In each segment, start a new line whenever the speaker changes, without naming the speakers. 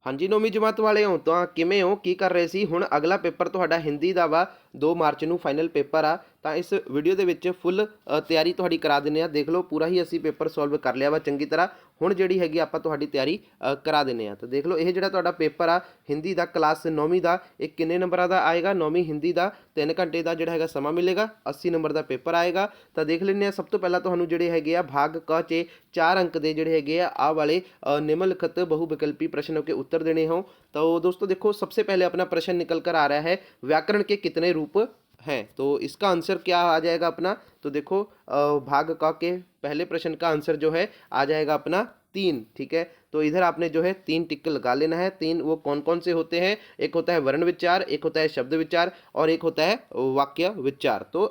ਹਾਂਜੀ 9ਵੀਂ ਜਮਾਤ ਵਾਲਿਓ ਤਾਂ ਕਿਵੇਂ ਹੋ, ਕੀ ਕਰ ਰਹੇ ਸੀ। ਹੁਣ ਅਗਲਾ ਪੇਪਰ ਤੁਹਾਡਾ ਹਿੰਦੀ ਦਾ ਵਾ 2 ਮਾਰਚ ਨੂੰ ਫਾਈਨਲ ਪੇਪਰ ਆ। ਤਾਂ ਇਸ ਵੀਡੀਓ ਦੇ ਵਿੱਚ ਫੁੱਲ ਤਿਆਰੀ ਤੁਹਾਡੀ ਕਰਾ ਦਿੰਦੇ ਆ। ਦੇਖ ਲਓ ਪੂਰਾ ਹੀ ਅਸੀਂ ਪੇਪਰ ਸੋਲਵ ਕਰ ਲਿਆ ਵਾ ਚੰਗੀ ਤਰ੍ਹਾਂ। ਹੁਣ ਜਿਹੜੀ ਹੈਗੀ ਆਪਾਂ ਤੁਹਾਡੀ ਤਿਆਰੀ ਕਰਾ ਦਿੰਦੇ ਆ। ਤਾਂ ਦੇਖ ਲਓ ਇਹ ਜਿਹੜਾ ਤੁਹਾਡਾ ਪੇਪਰ ਆ ਹਿੰਦੀ ਦਾ ਕਲਾਸ 9ਵੀਂ ਦਾ, ਇਹ ਕਿੰਨੇ ਨੰਬਰਾਂ ਦਾ ਆਏਗਾ। 9ਵੀਂ ਹਿੰਦੀ ਦਾ 3 ਘੰਟੇ ਦਾ ਜਿਹੜਾ ਹੈਗਾ ਸਮਾਂ ਮਿਲੇਗਾ। 80 ਨੰਬਰ ਦਾ ਪੇਪਰ ਆਏਗਾ। ਤਾਂ ਦੇਖ ਲੈਂਦੇ ਆ ਸਭ ਤੋਂ ਪਹਿਲਾਂ ਤੁਹਾਨੂੰ ਜਿਹੜੇ ਹੈਗੇ ਆ ਭਾਗ ਕ 'ਚ 4 अंक ਦੇ ਜਿਹੜੇ ਹੈਗੇ ਆ ਵਾਲੇ निम्नलिखित बहुविकल्पी प्रश्नों के उत्तर देने हों। तो दोस्तों देखो सबसे पहले अपना प्रश्न निकल कर आ रहा है, व्याकरण के कितने रूप हैं। तो इसका आंसर क्या आ जाएगा अपना। तो देखो भाग क के पहले प्रश्न का आंसर जो है आ जाएगा अपना 3। ठीक है, तो इधर आपने जो है 3 टिक लगा लेना है। 3 वो कौन कौन से होते हैं, एक होता है वर्ण विचार, एक होता है शब्द विचार और एक होता है वाक्य विचार। तो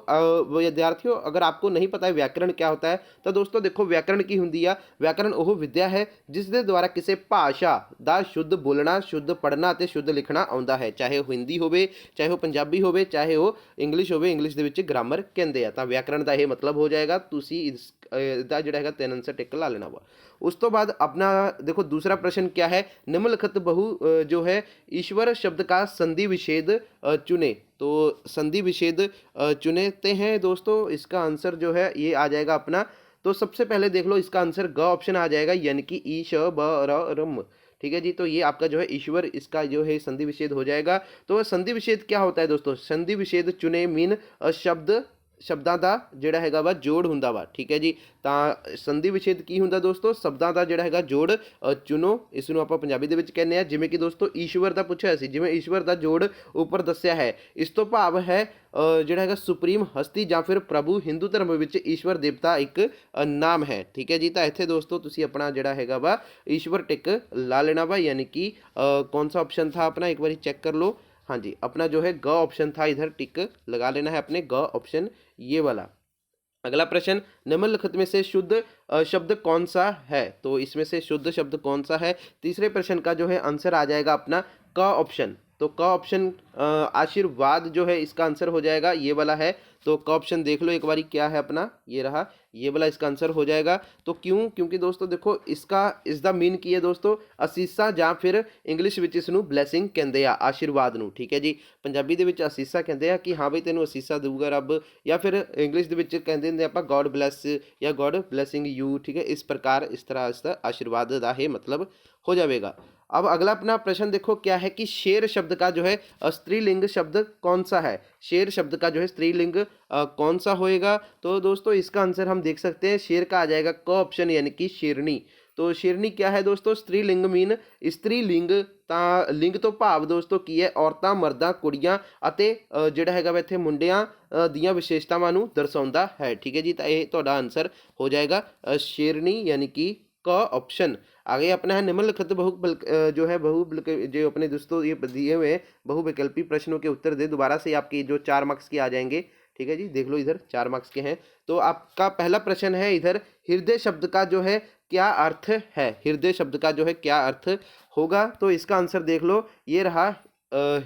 विद्यार्थियों अगर आपको नहीं पता है व्याकरण क्या होता है, तो दोस्तों देखो व्याकरण की हुंदी आ व्याकरण ਉਹ ਵਿਦਿਆ ਹੈ ਜਿਸ ਦੇ ਦੁਆਰਾ ਕਿਸੇ ਭਾਸ਼ਾ ਦਾ ਸ਼ੁੱਧ ਬੋਲਣਾ, ਸ਼ੁੱਧ ਪੜ੍ਹਨਾ ਅਤੇ ਸ਼ੁੱਧ ਲਿਖਣਾ ਆਉਂਦਾ ਹੈ। ਚਾਹੇ ਉਹ ਹਿੰਦੀ ਹੋਵੇ, ਚਾਹੇ ਉਹ ਪੰਜਾਬੀ ਹੋਵੇ, ਚਾਹੇ ਉਹ ਇੰਗਲਿਸ਼ ਹੋਵੇ। ਇੰਗਲਿਸ਼ ਦੇ ਵਿੱਚ ਗ੍ਰਾਮਰ ਕਹਿੰਦੇ ਆ। ਤਾਂ ਵਿਆਕरण ਦਾ ਇਹ ਮਤਲਬ ਹੋ ਜਾਏਗਾ। ਤੁਸੀਂ इसका ਜਿਹੜਾ ਹੈਗਾ 3 आंसर टिक ला लेना वा। उस तो बाद अपना देखो दूसरा प्रश्न क्या है, निम्नलिखित बहु जो है ईश्वर शब्द का संधि विच्छेद चुने। तो संधि विच्छेद चुनते हैं दोस्तों। इसका आंसर जो है ये आ जाएगा अपना। तो सबसे पहले देख लो इसका आंसर ग ऑप्शन आ जाएगा, यानी कि ई श ब र रम। ठीक है जी, तो ये आपका जो है ईश्वर, इसका जो है संधि विच्छेद हो जाएगा। तो संधि विच्छेद क्या होता है दोस्तों, संधि विच्छेद चुने मीन शब्द ਸ਼ਬਦਾਂ ਦਾ ਜਿਹੜਾ ਹੈਗਾ ਵਾ ਜੋੜ ਹੁੰਦਾ ਵਾ। ਠੀਕ ਹੈ ਜੀ, ਤਾਂ ਸੰਧੀ ਵਿਛੇਦ ਕੀ ਹੁੰਦਾ ਦੋਸਤੋ, ਸ਼ਬਦਾਂ ਦਾ ਜਿਹੜਾ ਹੈਗਾ ਜੋੜ ਚੁਣੋ। ਇਸ ਨੂੰ ਆਪਾਂ ਪੰਜਾਬੀ ਦੇ ਵਿੱਚ ਕਹਿੰਦੇ ਆ। ਜਿਵੇਂ ਕਿ ਦੋਸਤੋ ਈਸ਼ਵਰ ਦਾ ਪੁੱਛਿਆ ਸੀ, ਜਿਵੇਂ ਈਸ਼ਵਰ ਦਾ ਜੋੜ ਉੱਪਰ ਦੱਸਿਆ ਹੈ। ਇਸ ਤੋਂ ਭਾਵ ਹੈ ਜਿਹੜਾ ਹੈਗਾ ਸੁਪਰੀਮ ਹਸਤੀ ਜਾਂ ਫਿਰ ਪ੍ਰਭੂ। ਹਿੰਦੂ ਧਰਮ ਵਿੱਚ ਈਸ਼ਵਰ ਦੇਵਤਾ ਇੱਕ ਨਾਮ ਹੈ। ਠੀਕ ਹੈ ਜੀ, ਤਾਂ ਇੱਥੇ ਦੋਸਤੋ ਤੁਸੀਂ ਆਪਣਾ ਜਿਹੜਾ ਹੈਗਾ ਵਾ ਈਸ਼ਵਰ ਟਿਕ ਲਾ ਲੈਣਾ ਵਾ, यानी कि कौन सा ऑप्शन था अपना, एक बार चेक कर लो। हाँ जी, अपना जो है ग ऑप्शन था, इधर टिक लगा लेना है अपने ग ऑप्शन ये वाला। अगला प्रश्न, निम्नलिखित में से शुद्ध शब्द कौन सा है। तो इसमें से शुद्ध शब्द कौन सा है। तीसरे प्रश्न का जो है आंसर आ जाएगा अपना क ऑप्शन। तो क ऑप्शन आशीर्वाद जो है इसका आंसर हो जाएगा ये वाला है। तो क ऑप्शन देख लो एक बारी क्या है अपना, ये रहा, ये वाला इसका आंसर हो जाएगा। तो क्यों, क्योंकि दोस्तों देखो इसका इसका मीन की है दोस्तों ਅਸੀਸਾਂ ਜਾਂ ਫਿਰ ਇੰਗਲਿਸ਼ ਵਿੱਚ ਇਸ ਨੂੰ ਬਲੈਸਿੰਗ ਕਹਿੰਦੇ ਆ, ਆਸ਼ੀਰਵਾਦ ਨੂੰ। ਠੀਕ ਹੈ ਜੀ, ਪੰਜਾਬੀ ਦੇ ਵਿੱਚ ਅਸੀਸਾਂ ਕਹਿੰਦੇ ਆ ਕਿ ਹਾਂ ਬਈ ਤੈਨੂੰ ਅਸੀਸਾਂ ਦੇਊਗਾ ਰੱਬ, ਜਾਂ ਫਿਰ ਇੰਗਲਿਸ਼ ਦੇ ਵਿੱਚ ਕਹਿੰਦੇ ਹੁੰਦੇ ਆਪਾਂ ਗॉड ब्लेस या गॉड ब्लेसिंग यू। ठीक है, इस प्रकार इस तरह इसका आशीर्वाद का ही मतलब हो जाएगा। अब अगला अपना प्रश्न देखो क्या है कि शेर शब्द का जो है स्त्रीलिंग शब्द कौन सा है। शेर शब्द का जो है स्त्रीलिंग कौन सा होएगा। तो दोस्तों इसका आंसर हम देख सकते हैं, शेर का आ जाएगा क ऑप्शन, यानी कि शेरनी। तो शेरनी क्या है दोस्तों, स्त्रीलिंग मीन स्त्रीलिंग। ਤਾਂ ਲਿੰਗ ਤੋਂ ਭਾਵ ਦੋਸਤੋ ਕੀ ਹੈ, ਔਰਤਾਂ, ਮਰਦਾਂ, ਕੁੜੀਆਂ ਅਤੇ ਜਿਹੜਾ ਹੈਗਾ ਵਾ ਇੱਥੇ ਮੁੰਡਿਆਂ ਦੀਆਂ ਵਿਸ਼ੇਸ਼ਤਾਵਾਂ ਨੂੰ ਦਰਸਾਉਂਦਾ ਹੈ। ਠੀਕ ਹੈ ਜੀ, ਤਾਂ ਇਹ ਤੁਹਾਡਾ ਆंसर हो जाएगा शेरनी, यानी कि क ऑप्शन। आगे अपना है निम्नलिखित जो है जो अपने दोस्तों ये दिए हुए बहुविकल्पी प्रश्नों के उत्तर दे। दोबारा से आपके जो 4 मार्क्स के आ जाएंगे। ठीक है जी, देख लो इधर 4 मार्क्स के हैं। तो आपका पहला प्रश्न है इधर, हृदय शब्द का जो है क्या अर्थ है। हृदय शब्द का जो है क्या अर्थ होगा। तो इसका आंसर देख लो, ये रहा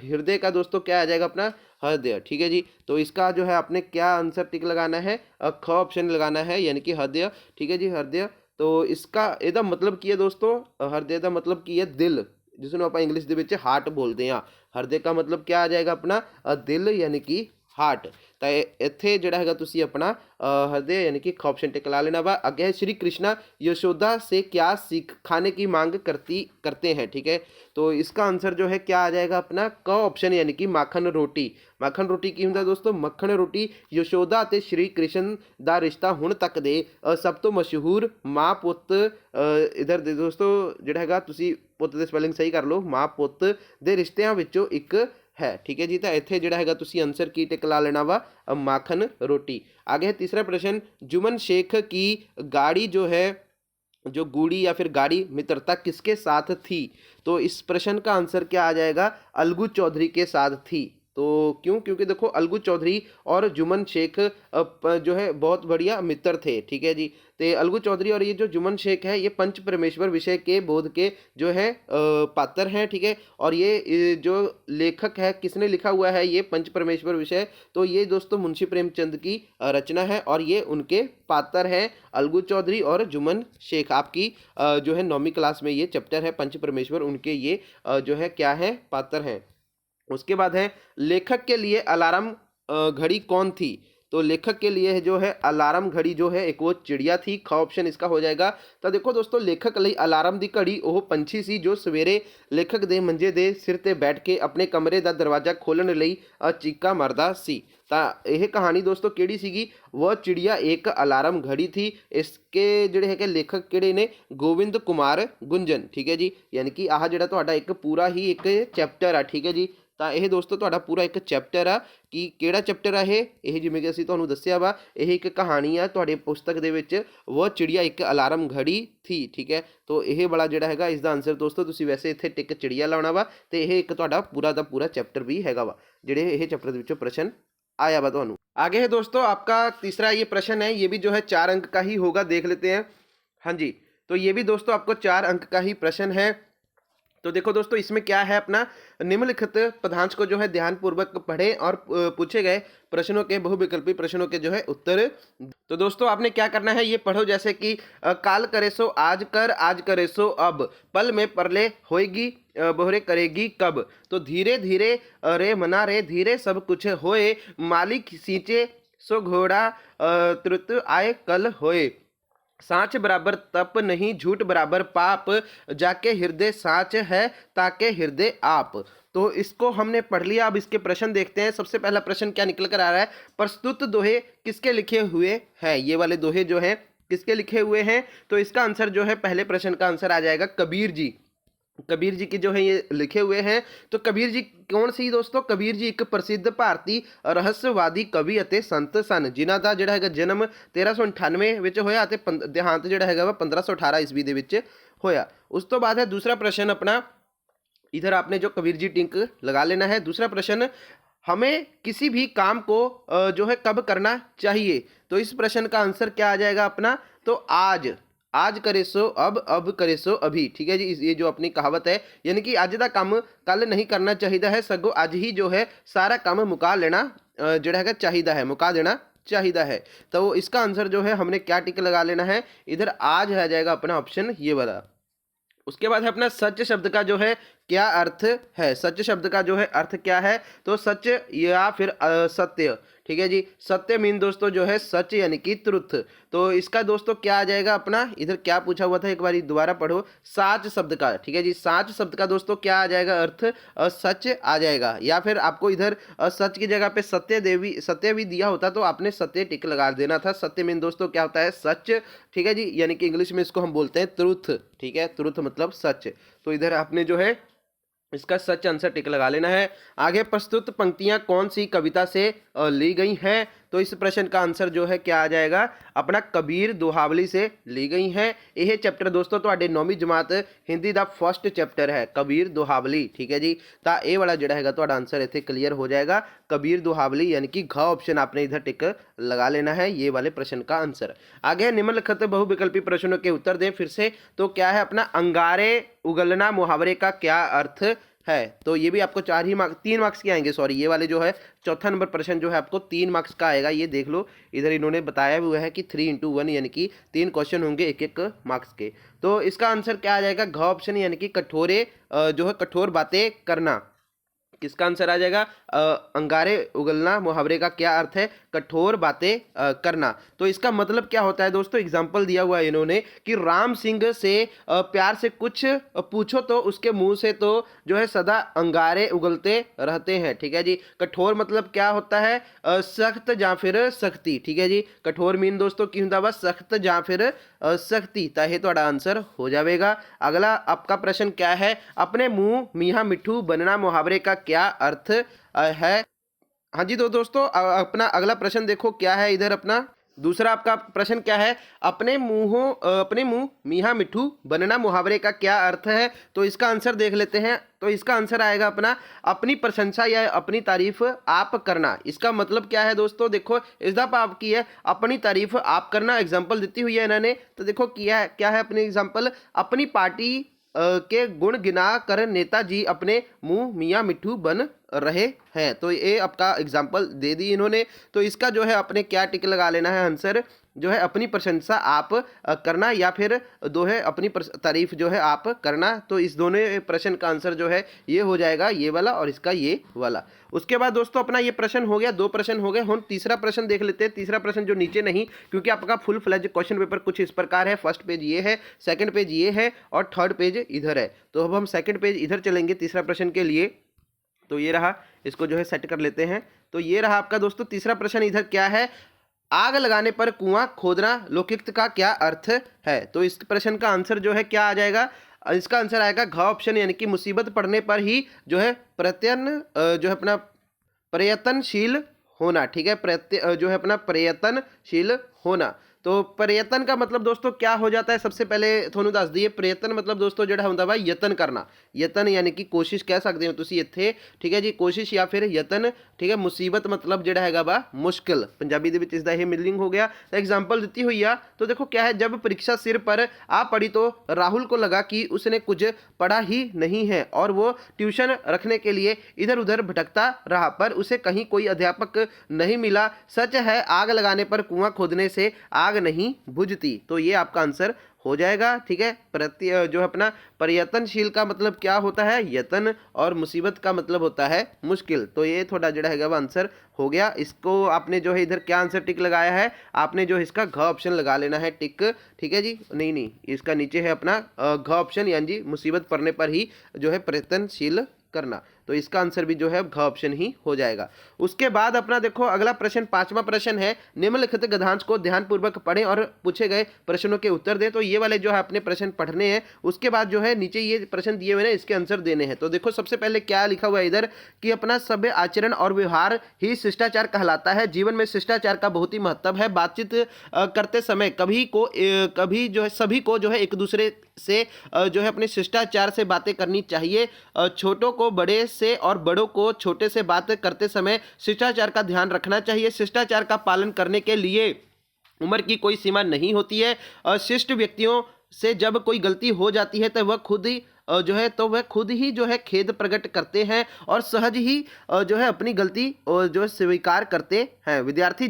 हृदय का दोस्तों क्या आ जाएगा अपना, हृदय। ठीक है जी, तो इसका जो है आपने क्या आंसर टिक लगाना है, ख ऑप्शन लगाना है, यानी कि हृदय। ठीक है जी, हृदय। तो इसका ਇਹਦਾ मतलब ਕੀ ਹੈ ਦੋਸਤੋ, हृदय ਦਾ मतलब ਕੀ ਹੈ, ਦਿਲ, ਜਿਸ ਨੂੰ ਆਪਾਂ ਇੰਗਲਿਸ਼ ਦੇ ਵਿੱਚ ਹਾਰਟ ਬੋਲਦੇ ਹਾਂ। हृदय का मतलब क्या आ जाएगा अपना, दिल, यानी कि हार्ट। तो इत्थे जिहड़ा हैगा तुसी अपना हृदय यानी कि ऑप्शन टिक ला लेना वा। अगे है श्री कृष्णा यशोदा से क्या सीख खाने की मांग करते हैं। ठीक है, तो इसका आंसर जो है क्या आ जाएगा अपना क ऑप्शन, यानी कि माखन रोटी। माखन रोटी की हुंदा दोस्तों, मक्खन रोटी। यशोदा ते श्री कृष्ण दा रिश्ता हुण तक दे सब तो मशहूर माँ पुत, इधर दे दोस्तों जिहड़ा हैगा तुसी पुत दे स्पैलिंग सही कर लो, माँ पुत दे रिश्तिਆਂ ਵਿੱਚੋਂ ਇੱਕ है। ठीक है जी, तो इत्थे जिहड़ा हैगा तुसी आंसर की टिक ला लेना वा, माखन रोटी। आगे है तीसरा प्रश्न, जुमन शेख की गाड़ी जो है, जो गूढ़ी या फिर गाड़ी मित्रता किसके साथ थी। तो इस प्रश्न का आंसर क्या आ जाएगा, अलगू चौधरी के साथ थी। तो क्यों? क्योंकि देखो अलगू चौधरी और जुम्मन शेख जो है बहुत बढ़िया मित्र थे, ठीक है जी। तो अलगू चौधरी और ये जो जुम्मन शेख है ये पंच परमेश्वर विषय के बोध के जो है पात्र हैं, ठीक है। और ये जो लेखक है किसने लिखा हुआ है ये पंच परमेश्वर विषय, तो ये दोस्तों मुंशी प्रेमचंद की रचना है और ये उनके पात्र हैं अलगू चौधरी और जुम्मन शेख। आपकी जो है 9वीं क्लास में ये चैप्टर है पंच परमेश्वर, उनके ये जो है क्या है पात्र हैं। उसके बाद है लेखक के लिए अलार्म घड़ी कौन थी? तो लेखक के लिए जो है अलार्म घड़ी जो है एक वो चिड़िया थी, ख ऑप्शन इसका हो जाएगा। तो देखो दोस्तों लेखक ਲਈ ਅਲਾਰਮ ਦੀ ਘੜੀ ਉਹ ਪੰਛੀ ਸੀ ਜੋ ਸਵੇਰੇ ਲੇਖਕ ਦੇ ਮੰਜੇ ਦੇ ਸਿਰ ਤੇ ਬੈਠ ਕੇ ਆਪਣੇ ਕਮਰੇ ਦਾ ਦਰਵਾਜ਼ਾ ਖੋਲ੍ਹਣ ਲਈ ਚੀਕਾਂ ਮਾਰਦਾ ਸੀ। ਤਾਂ ਇਹ ਕਹਾਣੀ ਦੋਸਤੋ ਕਿਹੜੀ ਸੀਗੀ? ਵह चिड़िया एक अलार्म घड़ी थी। इसके ਜਿਹੜੇ ਹੈਗੇ ਲੇਖਕ ਕਿਹੜੇ ਨੇ? ਗੋਬਿੰਦ ਕੁਮਾਰ ਗੁੰਜਨ, ਠੀਕ ਹੈ ਜੀ। ਯਾਨੀ ਕਿ ਆਹ ਜਿਹੜਾ ਤੁਹਾਡਾ ਇੱਕ ਪੂਰਾ ਹੀ ਇੱਕ ਚੈਪਟਰ ਆ, ਠੀਕ ਹੈ ਜੀ। ਤਾਂ ਇਹ ਦੋਸਤੋ ਤੁਹਾਡਾ ਪੂਰਾ ਇੱਕ ਚੈਪਟਰ ਆ ਕਿ ਕਿਹੜਾ ਚੈਪਟਰ ਆ ਇਹ ਜਿਵੇਂ ਕਿ ਅਸੀਂ ਤੁਹਾਨੂੰ ਦੱਸਿਆ ਵਾ ਇਹ ਇੱਕ ਕਹਾਣੀ ਆ ਤੁਹਾਡੇ ਪੁਸਤਕ ਦੇ ਵਿੱਚ ਉਹ ਚਿੜੀਆ ਇੱਕ ਅਲਾਰਮ ਘੜੀ ਥੀ, ਠੀਕ ਹੈ। ਤੋ ਇਹ ਵਾਲਾ ਜਿਹੜਾ ਹੈਗਾ ਇਸ ਦਾ ਆਨਸਰ ਦੋਸਤੋ ਤੁਸੀਂ ਵੈਸੇ ਇੱਥੇ ਟਿਕ ਚਿੜੀਆ ਲਾਉਣਾ ਵਾ ਤੇ ਇਹ ਇੱਕ ਤੁਹਾਡਾ ਪੂਰਾ ਦਾ ਪੂਰਾ ਚੈप्टर भी हैगा वा ਜਿਹੜੇ ਇਹ चैप्टर ਦੇ ਵਿੱਚੋਂ प्रश्न आया वा ਤੁਹਾਨੂੰ। आगे है दोस्तों आपका तीसरा ये प्रश्न है, ये भी जो है 4 अंक का ही होगा, देख लेते हैं। हाँ जी, तो ये भी दोस्तों आपको 4 अंक का ही प्रश्न है। तो देखो दोस्तों इसमें क्या है, अपना निम्नलिखित पदांश को जो है ध्यानपूर्वक पढ़ें और पूछे गए प्रश्नों के बहुविकल्पी प्रश्नों के जो है उत्तर। तो दोस्तों आपने क्या करना है ये पढ़ो, जैसे कि काल करे सो आज कर, आज करे सो अब, पल में परले होएगी बोहरे करेगी कब, तो धीरे धीरे रे मना रे धीरे सब कुछ होए, मालिक सींचे सो घोड़ा तुरत आए कल होए, साँच बराबर तप नहीं झूठ बराबर पाप, जाके हृदय साँच है ताके हृदय आप। तो इसको हमने पढ़ लिया। अब इसके प्रश्न देखते हैं। सबसे पहला प्रश्न क्या निकल कर आ रहा है, प्रस्तुत दोहे किसके लिखे हुए हैं? ये वाले दोहे जो हैं किसके लिखे हुए हैं? तो इसका आंसर जो है पहले प्रश्न का आंसर आ जाएगा कबीर जी। कबीर जी के जो है ये लिखे हुए हैं। तो कबीर जी कौन सी दोस्तों? कबीर जी एक प्रसिद्ध भारती रहस्यवादी कवि ਅਤੇ ਸੰਤ ਸਨ, ਜਿਨ੍ਹਾਂ ਦਾ ਜਿਹੜਾ ਹੈਗਾ ਜਨਮ 1398 ਵਿੱਚ ਹੋਇਆ ਅਤੇ ਦੇਹਾਂਤ ਜਿਹੜਾ ਹੈਗਾ ਵਾ 1518 ਈਸਵੀ ਦੇ ਵਿੱਚ ਹੋਇਆ। ਉਸ ਤੋਂ ਬਾਅਦ ਹੈ दूसरा प्रश्न अपना, इधर आपने जो कबीर जी टिंक लगा लेना है। दूसरा प्रश्न, हमें किसी भी काम को जो है कब करना चाहिए? तो इस प्रश्न का आंसर क्या आ जाएगा अपना? तो आज, आज करे सो अब करे सो अभी, ठीक है जी। ये जो अपनी कहावत है, यानी कि अज का काम कल नहीं करना चाहिए है, सगों अज ही जो है सारा काम मुका लेना जोड़ा है चाहिए है, मुका देना चाहिए है। तो इसका आंसर जो है हमने क्या टिक लगा लेना है, इधर आज आ जाएगा अपना ऑप्शन ये वाला। उसके बाद है अपना सच शब्द का जो है क्या अर्थ है? सच शब्द का जो है अर्थ क्या है? तो सच या फिर सत्य, ठीक है जी। सत्य मीन दोस्तों जो है सच यानी कि ट्रुथ। तो इसका दोस्तों क्या आ जाएगा अपना, इधर क्या पूछा हुआ था एक बार दोबारा पढ़ो, साच शब्द का, ठीक है जी। साच शब्द का दोस्तों क्या आ जाएगा अर्थ? सच आ जाएगा। या फिर आपको इधर सच की जगह पे सत्य भी दिया होता तो आपने सत्य टिक लगा देना था। सत्य मीन दोस्तों क्या होता है? सच, ठीक है जी। यानी कि इंग्लिश में इसको हम बोलते हैं ट्रुथ, ठीक है। ट्रुथ मतलब सच। तो इधर आपने जो है इसका सच आंसर टिक लगा लेना है। आगे प्रस्तुत पंक्तियां कौन सी कविता से ली गई हैं? तो इस प्रश्न का आंसर जो है क्या आ जाएगा अपना कबीर दोहावली से ली गई हैं। यह चैप्टर दोस्तों ਤੁਹਾਡੇ 9वीं जमात हिंदी का फर्स्ट चैप्टर है कबीर दोहावली, ठीक है जी। तो ये वाला जोड़ा है ਤੁਹਾਡਾ आंसर इतने क्लियर हो जाएगा कबीर दोहावली, यानी कि घ ऑप्शन आपने इधर टिक लगा लेना है ये वाले प्रश्न का आंसर। आगे निम्नलिखित बहुविकल्पी प्रश्नों के उत्तर दें फिर से। तो क्या है अपना अंगारे उगलना मुहावरे का क्या अर्थ है? तो ये भी आपको 3 मार्क्स के आएंगे, सॉरी ये वाले जो है चौथा नंबर प्रश्न जो है आपको 3 मार्क्स का आएगा। ये देख लो इधर इन्होंने बताया हुआ है कि 3 × 1 यानी कि 3 क्वेश्चन होंगे 1-1 मार्क्स के। तो इसका आंसर क्या आ जाएगा? घ ऑप्शन, यानी कि कठोरे जो है कठोर बातें करना। किसका आंसर आ जाएगा? अंगारे उगलना मुहावरे का क्या अर्थ है? कठोर बातें करना। तो इसका मतलब क्या होता है दोस्तों? एग्जाम्पल दिया हुआ है इन्होंने कि राम सिंह से प्यार से कुछ पूछो तो उसके मुंह से तो जो है सदा अंगारे उगलते रहते हैं, ठीक है जी। कठोर मतलब क्या होता है? सख्त या फिर सख्ती, ठीक है जी। कठोर मीन दोस्तों की होता है सख्त या फिर सख्ती। तो यह ਤੁਹਾਡਾ आंसर हो जाएगा। अगला आपका प्रश्न क्या है? अपने मुंह मीठा मिठू बनना मुहावरे का क्या अर्थ है? हाँ जी, तो दोस्तों अपना अगला प्रश्न देखो क्या है इधर अपना। दूसरा आपका प्रश्न क्या है, अपने मुंह मीठा मिठू बनना मुहावरे का क्या अर्थ है? तो इसका आंसर देख लेते हैं। तो इसका आंसर आएगा अपना अपनी प्रशंसा या अपनी तारीफ आप करना। इसका मतलब क्या है दोस्तों, देखो इस दफा आपकी है अपनी तारीफ आप करना। एग्जाम्पल देती हुई है इन्होंने, तो देखो क्या है अपनी एग्जाम्पल, अपनी पार्टी के गुण गिना कर नेताजी अपने मुंह मियाँ मिट्ठू बन रहे हैं। तो ये आपका एग्जाम्पल दे दी इन्होंने। तो इसका जो है अपने क्या टिक लगा लेना है, आंसर जो है अपनी प्रशंसा आप करना, या फिर दो है अपनी तारीफ जो है आप करना। तो इस दोनों प्रश्न का आंसर जो है ये हो जाएगा ये वाला और इसका ये वाला। उसके बाद दोस्तों अपना ये प्रश्न हो गया, 2 प्रश्न हो गए। हम तीसरा प्रश्न देख लेते हैं। तीसरा प्रश्न जो नीचे नहीं, क्योंकि आपका फुल फ्लेज क्वेश्चन पेपर कुछ इस प्रकार है। फर्स्ट पेज ये है, सेकंड पेज ये है और थर्ड पेज इधर है। तो अब हम सेकंड पेज इधर चलेंगे तीसरा प्रश्न के लिए। तो ये रहा, इसको जो है सेट कर लेते हैं। तो ये रहा आपका दोस्तों तीसरा प्रश्न। इधर क्या है, आग लगाने पर कुआं खोदना लोकोक्त का क्या अर्थ है? तो इस प्रश्न का आंसर जो है क्या आ जाएगा, इसका आंसर आएगा घ ऑप्शन, यानी कि मुसीबत पड़ने पर ही जो है जो है अपना प्रयत्नशील होना। ठीक है, जो है अपना प्रयत्नशील होना। तो प्रयत्न का मतलब दोस्तों क्या हो जाता है, सबसे पहले थोनू दस दिए। प्रयत्न मतलब दोस्तों जो होंगे वा यतन करना। यतन यानी कि कोशिश कह सकते हो तुसी इत्थे, ठीक है जी, कोशिश या फिर यतन। ठीक है, मुसीबत मतलब जो हैगा वा मुश्किल, पंजाबी दे विच इसदा ये मीनिंग हो गया। तो एग्जाम्पल दी हुई आ। तो देखो क्या है, जब परीक्षा सिर पर आ पड़ी तो राहुल को लगा कि उसने कुछ पढ़ा ही नहीं है और वो ट्यूशन रखने के लिए इधर उधर भटकता रहा, पर उसे कहीं कोई अध्यापक नहीं मिला। सच है आग लगाने पर कुआं खोदने से आग नहीं बुझती। तो ये आपका आंसर हो जाएगा। ठीक है, जो अपना प्रयत्नशील का मतलब क्या होता है, यतन, और मुसीबत का मतलब होता है मुश्किल। तो ये थोड़ा जड़ा है आंसर हो गया। इसको आपने जो है इधर क्या आंसर टिक लगाया है, आपने जो इसका घ ऑप्शन लगा लेना है टिक। ठीक है जी, नहीं इसका नीचे है अपना घ ऑप्शन, यानी जी मुसीबत पड़ने पर ही जो है प्रयत्नशील करना। तो इसका आंसर भी जो है घ ऑप्शन ही हो जाएगा। उसके बाद अपना देखो अगला प्रश्न, 5वां प्रश्न है, निम्नलिखित गद्यांश को ध्यानपूर्वक पढ़ें और पूछे गए प्रश्नों के उत्तर दें। तो ये वाले जो है अपने प्रश्न पढ़ने हैं। उसके बाद जो है नीचे ये प्रश्न दिए हुए हैं, इसके आंसर देने हैं। तो देखो सबसे पहले क्या लिखा हुआ है इधर, कि अपना सभ्य आचरण और व्यवहार ही शिष्टाचार कहलाता है। जीवन में शिष्टाचार का बहुत ही महत्व है। बातचीत करते समय कभी जो है सभी को जो है एक दूसरे से जो है अपने शिष्टाचार से बातें करनी चाहिए। छोटों को बड़े से और बड़ों को छोटे से बात करते समय शिष्टाचार का ध्यान रखना चाहिए। शिष्टाचार का पालन करने के लिए उम्र की कोई सीमा नहीं होती है। शिष्ट व्यक्तियों से जब कोई गलती हो जाती है तो वह खुद ही जो है खेद प्रकट करते हैं और सहज ही जो है अपनी गलती जो है स्वीकार करते हैं। विद्यार्थी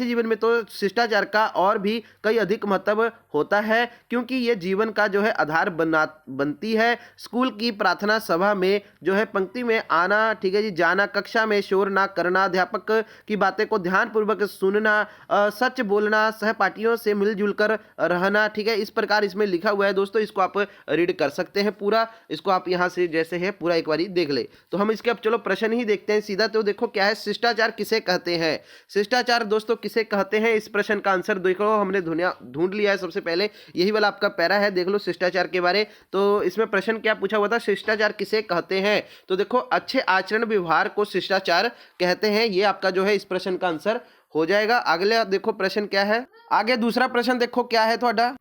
जीवन में तो शिष्टाचार का और भी कई अधिक महत्व होता है, क्योंकि ये जीवन का जो है आधार बनती है। स्कूल की प्रार्थना सभा में जो है पंक्ति में आना, ठीक है जी, जाना, कक्षा में शोर ना करना, अध्यापक की बातें को ध्यानपूर्वक सुनना, सच बोलना, सहपाठियों से मिलजुल कर रहना। ठीक है, इस प्रकार इसमें लिखा हुआ है दोस्तों, इसको आप रीड कर सकते हैं पूरा। इसको आप यहाँ से जैसे है पूरा एक बारी देख ले। तो हम इसके अब चलो प्रश्न ही देखते हैं सीधा। तो देखो क्या है, शिष्टाचार किसे कहते हैं? शिष्टाचार दोस्तों किसे कहते हैं, इस प्रश्न का आंसर देखो हमने ढूंढ लिया है। सबसे पहले यही वाला आपका पैरा है, देख लो शिष्टाचार के बारे। तो इसमें प्रश्न क्या पूछा हुआ था, शिष्टाचार किसे कहते हैं? तो देखो अच्छे आचरण व्यवहार को शिष्टाचार कहते हैं। ये आपका जो है इस प्रश्न का आंसर हो जाएगा। अगले देखो प्रश्न क्या है, आगे दूसरा प्रश्न देखो क्या है थोड़ा।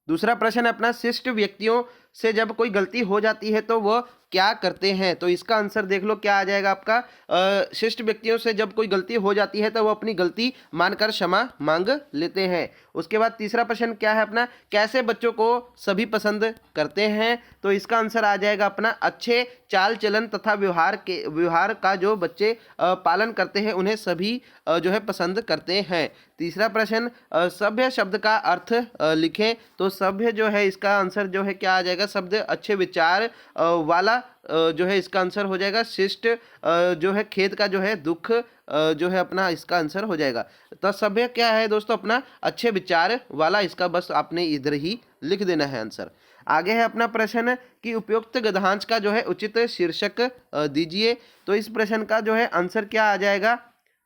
दूसरा प्रश्न अपना, शिष्ट व्यक्तियों से जब कोई गलती हो जाती है तो वह क्या करते हैं? तो इसका आंसर देख लो क्या आ जाएगा आपका, शिष्ट व्यक्तियों से जब कोई गलती हो जाती है तो वो अपनी गलती मानकर क्षमा मांग लेते हैं। उसके बाद तीसरा प्रश्न क्या है अपना, कैसे बच्चों को सभी पसंद करते हैं? तो इसका आंसर आ जाएगा अपना, अच्छे चाल चलन तथा व्यवहार का जो बच्चे पालन करते हैं उन्हें सभी जो है पसंद करते हैं। तीसरा प्रश्न, सभ्य शब्द का अर्थ लिखें। तो सभ्य जो है इसका आंसर जो है क्या आ जाएगा, शब्द अच्छे विचार वाला जो है इसका आंसर हो जाएगा। शिष्ट जो है खेद का जो है दुख जो है अपना इसका आंसर हो जाएगा। तो सभ्य क्या है दोस्तों, अपना अच्छे विचार वाला, इसका बस आपने इधर ही लिख देना है आंसर। आगे है अपना प्रश्न कि उपयुक्त गद्यांश का जो है उचित शीर्षक दीजिए। तो इस प्रश्न का जो है आंसर क्या आ जाएगा,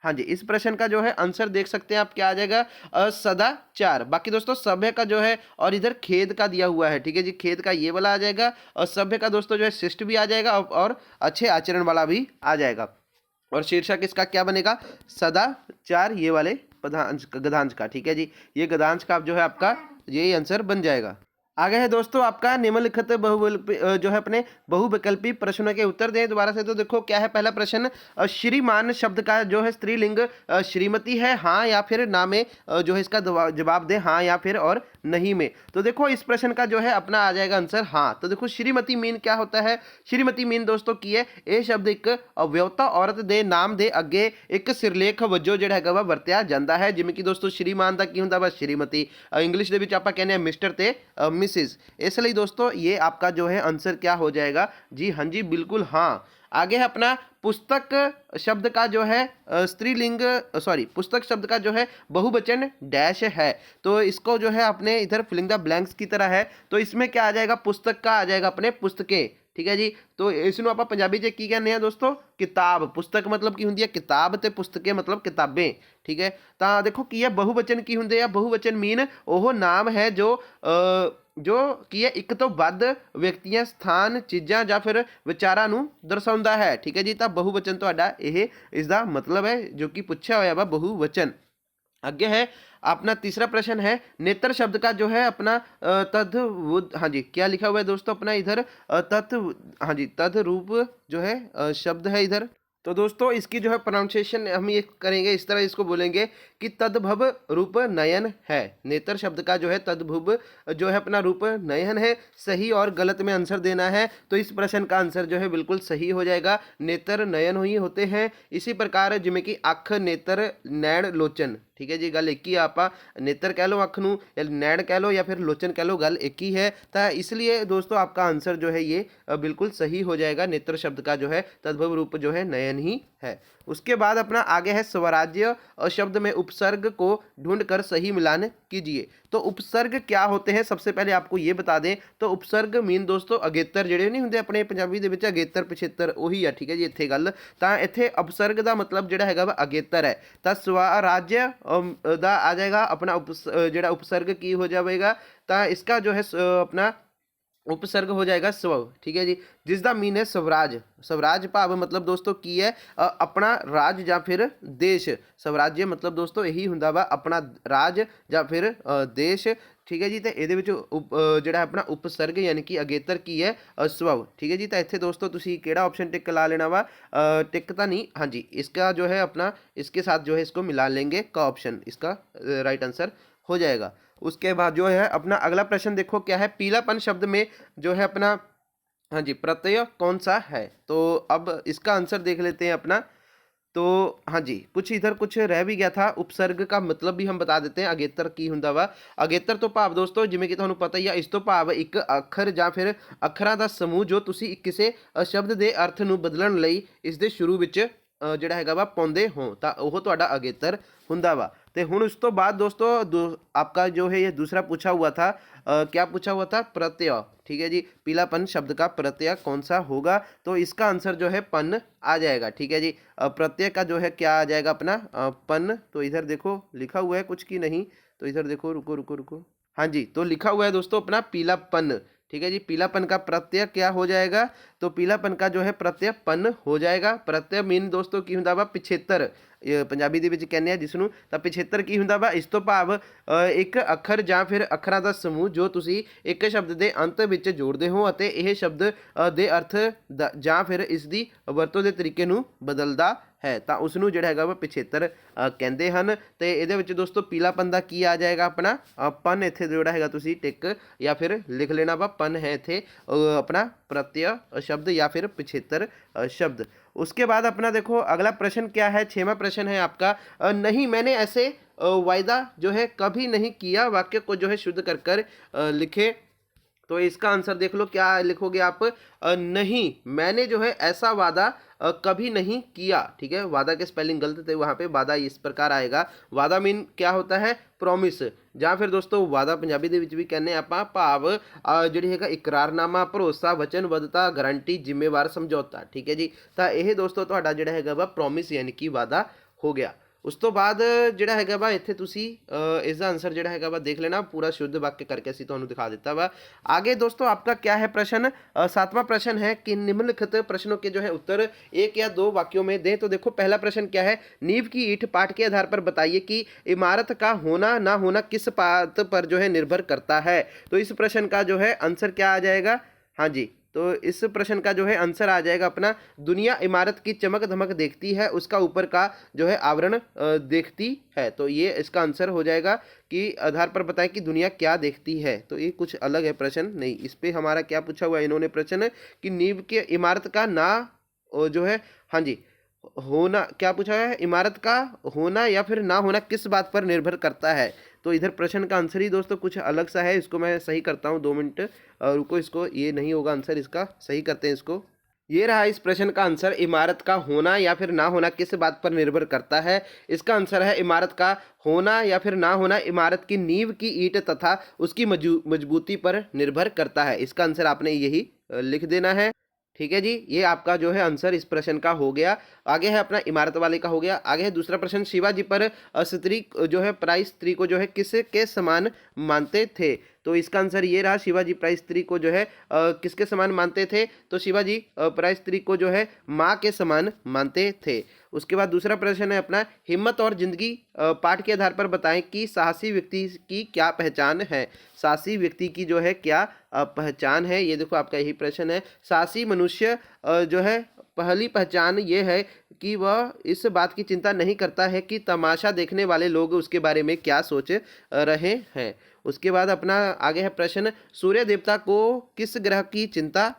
हाँ जी, इस प्रश्न का जो है आंसर देख सकते हैं आप क्या आ जाएगा, सदाचार। बाकी दोस्तों सभ्य का जो है और इधर खेद का दिया हुआ है, ठीक है जी, खेद का ये वाला आ जाएगा और सभ्य का दोस्तों जो है शिष्ट भी आ जाएगा और अच्छे आचरण वाला भी आ जाएगा। और शीर्षक इसका क्या बनेगा, सदाचार, ये वाले पदांश गद्यांश का। ठीक है जी, ये गद्यांश का जो है आपका यही आंसर बन जाएगा। आगे है दोस्तों आपका निम्नलिखित जो है अपने बहुविकल्पी प्रश्नों के उत्तर दें। दोबारा से तो देखो क्या है पहला प्रश्न, श्रीमान शब्द का जो है स्त्रीलिंग श्रीमती है, हाँ या फिर ना में जो है इसका जवाब दें, हाँ या फिर और नहीं में। तो देखो इस प्रश्न का जो है अपना आ जाएगा आंसर हाँ। तो देखो श्रीमती मीन क्या होता है, श्रीमती मीन दोस्तों की है ਇਹ शब्द एक ਵਿਆਹੁਤਾ ਔਰਤ ਦੇ ਨਾਮ ਦੇ ਅੱਗੇ ਇੱਕ ਸਿਰਲੇਖ ਵਜੋਂ ਜਿਹੜਾ ਹੈਗਾ ਵਾ ਵਰਤਿਆ ਜਾਂਦਾ ਹੈ। ਜਿਵੇਂ ਕਿ ਦੋਸਤੋ ਸ਼੍ਰੀਮਾਨ ਦਾ ਕੀ ਹੁੰਦਾ ਵਾ, ਸ਼੍ਰੀਮਤੀ, ਇੰਗਲਿਸ਼ ਦੇ ਵਿੱਚ ਆਪਾਂ ਕਹਿੰਦੇ ਆ ਮਿਸਟਰ ਤੇ मिसिज। इसलिए दोस्तों ये आपका जो है आंसर क्या हो जाएगा जी, हाँ जी बिल्कुल हाँ। आगे है अपना पुस्तक शब्द का जो है स्त्रीलिंग पुस्तक शब्द का जो है बहुवचन डैश है। तो इसको जो है अपने इधर फिलिंग द ब्लैंक्स की तरह है, तो इसमें क्या आ जाएगा, पुस्तक का आ जाएगा अपने पुस्तकें। ठीक है जी, तो इसनों आप पंजाबी च की कहने हैं दोस्तों, किताब। पुस्तक मतलब की होंगी है किताब, ते पुस्तकें मतलब किताबें। ठीक है, तो देखो की है बहुवचन की होंगे, बहुवचन मीन वो नाम है जो की है एक तो ਵੱਧ ਵਿਅਕਤੀਆਂ, ਸਥਾਨ, ਚੀਜ਼ਾਂ ਜਾਂ ਫਿਰ ਵਿਚਾਰਾਂ ਨੂੰ ਦਰਸਾਉਂਦਾ ਹੈ। ਠੀਕ ਹੈ ਜੀ, ਤਾਂ बहुवचन ਤੁਹਾਡਾ ਇਹ ਇਸ ਦਾ मतलब है जो कि पूछा होया वा बहुवचन। आगे है अपना तीसरा प्रश्न है, नेत्र शब्द का जो है अपना तद्भुत, हाँ जी क्या लिखा हुआ है दोस्तों अपना इधर हाँ जी तद्रूप जो है शब्द है इधर। तो दोस्तों इसकी जो है प्रोनाउंसिएशन हम ये करेंगे, इस तरह इसको बोलेंगे कि तद्भव रूप नयन है। नेत्र शब्द का जो है तद्भुव जो है अपना रूप नयन है। सही और गलत में आंसर देना है, तो इस प्रश्न का आंसर जो है बिल्कुल सही हो जाएगा। नेत्र नयन ही होते हैं। इसी प्रकार जिमें कि अख, नेत्र, नैण, लोचन। ठीक है जी, गल एक ही, आप नेत्र कह लो अख नू, या नैण कह लो या फिर लोचन कह लो, गल एक ही है। तो इसलिए दोस्तों आपका आंसर जो है ये बिल्कुल सही हो जाएगा। नेत्र शब्द का जो है तद्भव रूप जो है नयन ही है। उसके बाद अपना आगे है स्वराज्य शब्द में उपसर्ग को ढूंढकर सही मिलान कीजिए। तो उपसर्ग क्या होते हैं सबसे पहले आपको ये बता दें। तो उपसर्ग मीन दोस्तों अगेतर ਜਿਹੜੇ नहीं होंगे अपने पंजाबी ਦੇ ਵਿੱਚ अगेतर पिछेतर ਉਹੀ ਆ। ठीक है जी, ਇੱਥੇ ਗੱਲ ਤਾਂ ਇੱਥੇ उपसर्ग ਦਾ मतलब ਜਿਹੜਾ ਹੈਗਾ ਵਾ अगेतर है। ਤਾਂ स्वराज्य ਦਾ ਆ ਜਾਏਗਾ अपना ਜਿਹੜਾ उपसर्ग ਕੀ ਹੋ ਜਾਵੇਗਾ, ਤਾਂ इसका जो है अपना उपसर्ग हो जाएगा स्व। ठीक है जी, जिसका मीन है स्वराज। स्वराज भाव मतलब दोस्तों की है अपना राज या फिर देश। स्वराज्य मतलब दोस्तों यही हुंदा वा अपना राज या फिर देश। ठीक है जी, तो ये जोड़ा अपना उपसर्ग यानी कि अगेतर की है स्व। ठीक है जी, तो इतने दोस्तों तुसी केड़ा ऑप्शन टिक ला लेना वा, टिक तो नहीं, हाँ जी इसका जो है अपना इसके साथ जो है इसको मिला लेंगे, का ऑप्शन इसका राइट आंसर हो जाएगा। उसके बाद जो है अपना अगला प्रश्न देखो क्या है, पीलापन शब्द में जो है अपना हाँ जी प्रत्यय कौन सा है। तो अब इसका आंसर देख लेते हैं अपना। तो हाँ जी कुछ इधर कुछ रह भी गया था, उपसर्ग का मतलब भी हम बता देते हैं। अगेतर की हुंदा वा, अगेतर तो भाव दोस्तों जिमें कि तुहानू पता ही है, इस तो भाव एक अखर या फिर अखरां दा समूह जो तुसी किसी शब्द के अर्थ नू बदलण लई इस दे शुरू विच ਜਿਹੜਾ ਹੈਗਾ ਵਾ ਪਾਉਂਦੇ ਹੋ, ਤਾਂ ਉਹ ਤੁਹਾਡਾ अगेतर ਹੁੰਦਾ ਵਾ। तो हुण उस तो बाद दोस्तों आपका जो है ये दूसरा पूछा हुआ था, क्या पूछा हुआ था, प्रत्यय। ठीक है जी, पीलापन शब्द का प्रत्यय कौन सा होगा। तो इसका आंसर जो है पन आ जाएगा। ठीक है जी, प्रत्यय का जो है क्या आ जाएगा अपना पन। तो इधर देखो लिखा हुआ है कुछ की नहीं, तो इधर देखो रुको रुको रुको, हाँ जी तो लिखा हुआ है दोस्तों अपना पीलापन। ठीक है जी, पीलापन का प्रत्यय क्या हो जाएगा, तो पीलापन का जो है प्रत्यय पन हो जाएगा। प्रत्यय मीन दोस्तों की हुंदा वा पिछेतर, पंजाबी दे विच कहने जिसनू, तो पिछेतर की हुंदा वा इस तो भाव एक अखर ਜਾਂ फिर अखरां ਦਾ समूह जो तुसी एक शब्द के अंत ਵਿੱਚ जोड़ते हो ਅਤੇ ਇਹ शब्द ਦੇ अर्थ ਜਾਂ फिर इस दी ਵਰਤੋਂ ਦੇ ਤਰੀਕੇ ਨੂੰ ਬਦਲਦਾ है, तो उसनू ਜਿਹੜਾ ਹੈਗਾ ਵਾ ਪਿਛੇਤਰ ਕਹਿੰਦੇ ਹਨ। ਤੇ ਇਹਦੇ ਵਿੱਚ ਦੋਸਤੋ ਪੀਲਾਪਨ ਦਾ ਕੀ ਆ ਜਾਏਗਾ ਆਪਣਾ ਪਨ, ਇੱਥੇ ਜਿਹੜਾ ਹੈਗਾ ਤੁਸੀਂ ਟਿਕ ਜਾਂ ਫਿਰ ਲਿਖ ਲੈਣਾ ਵਾ पन है ਇੱਥੇ अपना प्रत्यय शब्द या फिर पिछेतर शब्द। उसके बाद अपना देखो अगला प्रश्न क्या है, 6वां प्रश्न है आपका, नहीं मैंने ऐसे वायदा जो है कभी नहीं किया, वाक्य को जो है शुद्ध कर कर लिखे। तो इसका आंसर देख लो क्या लिखोगे आप, नहीं मैंने जो है ऐसा वादा कभी नहीं किया। ठीक है, वादा के स्पेलिंग गलत थे वहाँ पे, वादा इस प्रकार आएगा। वादा मीन क्या होता है, प्रॉमिस, ਜਾਂ फिर दोस्तों वादा पंजाबी ਦੇ ਵਿੱਚ ਵੀ ਕਹਿੰਦੇ ਆਪਾਂ ਭਾਵ ਜਿਹੜੀ ਹੈਗਾ ਇਕਰਾਰਨਾਮਾ, ਭਰੋਸਾ, ਵਚਨਬੱਧਤਾ, ਗਾਰੰਟੀ, ਜ਼ਿੰਮੇਵਾਰ ਸਮਝੌਤਾ। ਠੀਕ ਹੈ ਜੀ, ਤਾਂ ਇਹ ਦੋਸਤੋ ਤੁਹਾਡਾ ਜਿਹੜਾ ਹੈਗਾ ਵਾ ਪ੍ਰੋਮਿਸ यानी कि वादा हो गया। ਉਸ ਤੋਂ ਬਾਅਦ ਜਿਹੜਾ ਹੈਗਾ ਵਾ ਇੱਥੇ ਤੁਸੀਂ ਇਸ ਦਾ आंसर ਜਿਹੜਾ ਹੈਗਾ ਵਾ देख लेना, पूरा शुद्ध वाक्य करके ਅਸੀਂ ਤੁਹਾਨੂੰ दिखा देता वा। आगे दोस्तों आपका क्या है प्रश्न, 7वां प्रश्न है कि निम्नलिखित प्रश्नों के जो है उत्तर एक या दो वाक्यों में दें। तो देखो पहला प्रश्न क्या है, नींव की ईंट पाठ के आधार पर बताइए कि इमारत का होना ना होना किस बात पर जो है निर्भर करता है। तो इस प्रश्न का जो है आंसर क्या आ जाएगा, हाँ जी, तो इस प्रश्न का जो है आंसर आ जाएगा अपना, दुनिया इमारत की चमक धमक देखती है, उसका ऊपर का जो है आवरण देखती है। तो ये इसका आंसर हो जाएगा कि आधार पर बताएं कि दुनिया क्या देखती है। तो ये कुछ अलग है प्रश्न, नहीं इस पे हमारा क्या पूछा हुआ है इन्होंने प्रश्न कि नींव के इमारत का ना जो है, हाँ जी, होना क्या पूछा है, इमारत का होना या फिर ना होना किस बात पर निर्भर करता है। तो इधर प्रश्न का आंसर ही दोस्तों कुछ अलग सा है, इसको मैं सही करता हूँ, 2 मिनट रुको, इसको ये नहीं होगा आंसर, इसका सही करते हैं इसको। ये रहा इस प्रश्न का आंसर, इमारत का होना या फिर ना होना किस बात पर निर्भर करता है। इसका आंसर है इमारत का होना या फिर ना होना इमारत की नींव की ईंट तथा उसकी मजबूती पर निर्भर करता है। इसका आंसर आपने यही लिख देना है। ठीक है जी, ये आपका जो है आंसर इस प्रश्न का हो गया। आगे है अपना इमारत वाले का हो गया। आगे है दूसरा प्रश्न, शिवाजी पर स्त्री जो है पराई स्त्री को जो है किसके समान मानते थे। तो इसका आंसर ये रहा, शिवाजी पराई स्त्री को जो है किसके समान मानते थे। तो शिवाजी पराई स्त्री को जो है माँ के समान मानते थे। उसके बाद दूसरा प्रश्न है अपना, हिम्मत और जिंदगी पाठ के आधार पर बताएं कि साहसी व्यक्ति की क्या पहचान है। साहसी व्यक्ति की जो है क्या पहचान है, ये देखो आपका यही प्रश्न है। साहसी मनुष्य जो है पहली पहचान ये है कि वह इस बात की चिंता नहीं करता है कि तमाशा देखने वाले लोग उसके बारे में क्या सोच रहे हैं। उसके बाद अपना आगे है प्रश्न, सूर्य देवता को किस ग्रह की चिंता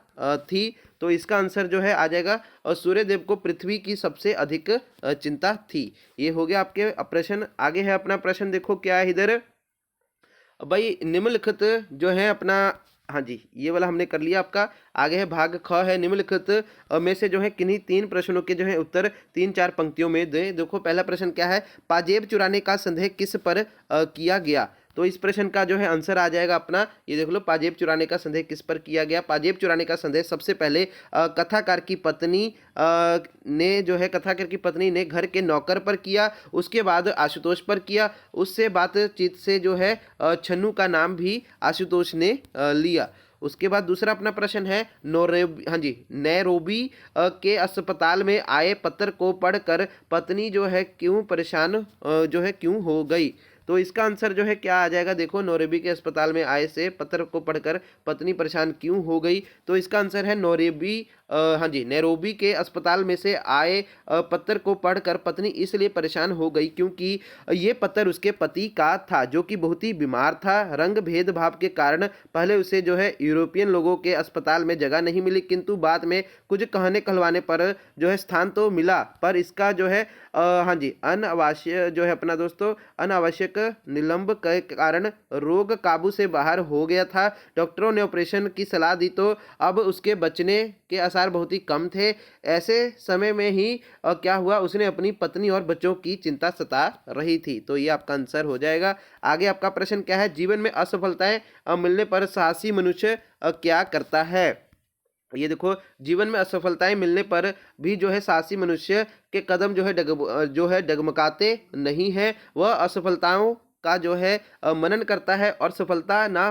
थी। तो इसका आंसर जो है आ जाएगा, और सूर्य देव को पृथ्वी की सबसे अधिक चिंता थी। ये हो गया आपके प्रश्न। आगे है अपना प्रश्न, देखो क्या है इधर भाई, निम्नलिखित जो है अपना, हाँ जी ये वाला हमने कर लिया आपका। आगे है भाग ख है, निम्नलिखित में से जो है किन्हीं 3 प्रश्नों के जो है उत्तर 3-4 पंक्तियों में दें। देखो पहला प्रश्न क्या है, पाजेब चुराने का संदेह किस पर किया गया। तो इस प्रश्न का जो है आंसर आ जाएगा अपना, ये देख लो, पाजेब चुराने का संदेह किस पर किया गया। पाजेब चुराने का संदेह सबसे पहले कथाकार की पत्नी ने जो है, कथाकार की पत्नी ने घर के नौकर पर किया, उसके बाद आशुतोष पर किया, उससे बातचीत से जो है छन्नू का नाम भी आशुतोष ने लिया। उसके बाद दूसरा अपना प्रश्न है, नैरोबी के अस्पताल में आए पत्र को पढ़कर पत्नी जो है क्यों परेशान जो है क्यों हो गई। तो इसका आंसर जो है क्या आ जाएगा, देखो नौरेबी के अस्पताल में आए से पत्र को पढ़कर पत्नी परेशान क्यों हो गई। तो इसका आंसर है नैरोबी के अस्पताल में से आए पत्र को पढ़कर पत्नी इसलिए परेशान हो गई क्योंकि ये पत्र उसके पति का था जो कि बहुत ही बीमार था। रंग भेदभाव के कारण पहले उसे जो है यूरोपियन लोगों के अस्पताल में जगह नहीं मिली, किंतु बाद में कुछ कहने कहलवाने पर जो है स्थान तो मिला, पर इसका जो है अनावश्यक जो है अपना दोस्तों अनावश्यक निलंब के कारण रोग काबू से बाहर हो गया था। डॉक्टरों ने ऑपरेशन की सलाह दी तो अब उसके बचने के आसार बहुत ही कम थे। ऐसे समय में ही क्या हुआ, उसने अपनी पत्नी और बच्चों की चिंता सता रही थी। तो ये आपका आंसर हो जाएगा। आगे आपका प्रश्न क्या है, जीवन में असफलताएं मिलने पर साहसी मनुष्य क्या करता है। ये देखो, जीवन में असफलताएं मिलने पर भी जो है साहसी मनुष्य के कदम जो है डगमगाते नहीं है। वह असफलताओं का जो है मनन करता है और सफलता ना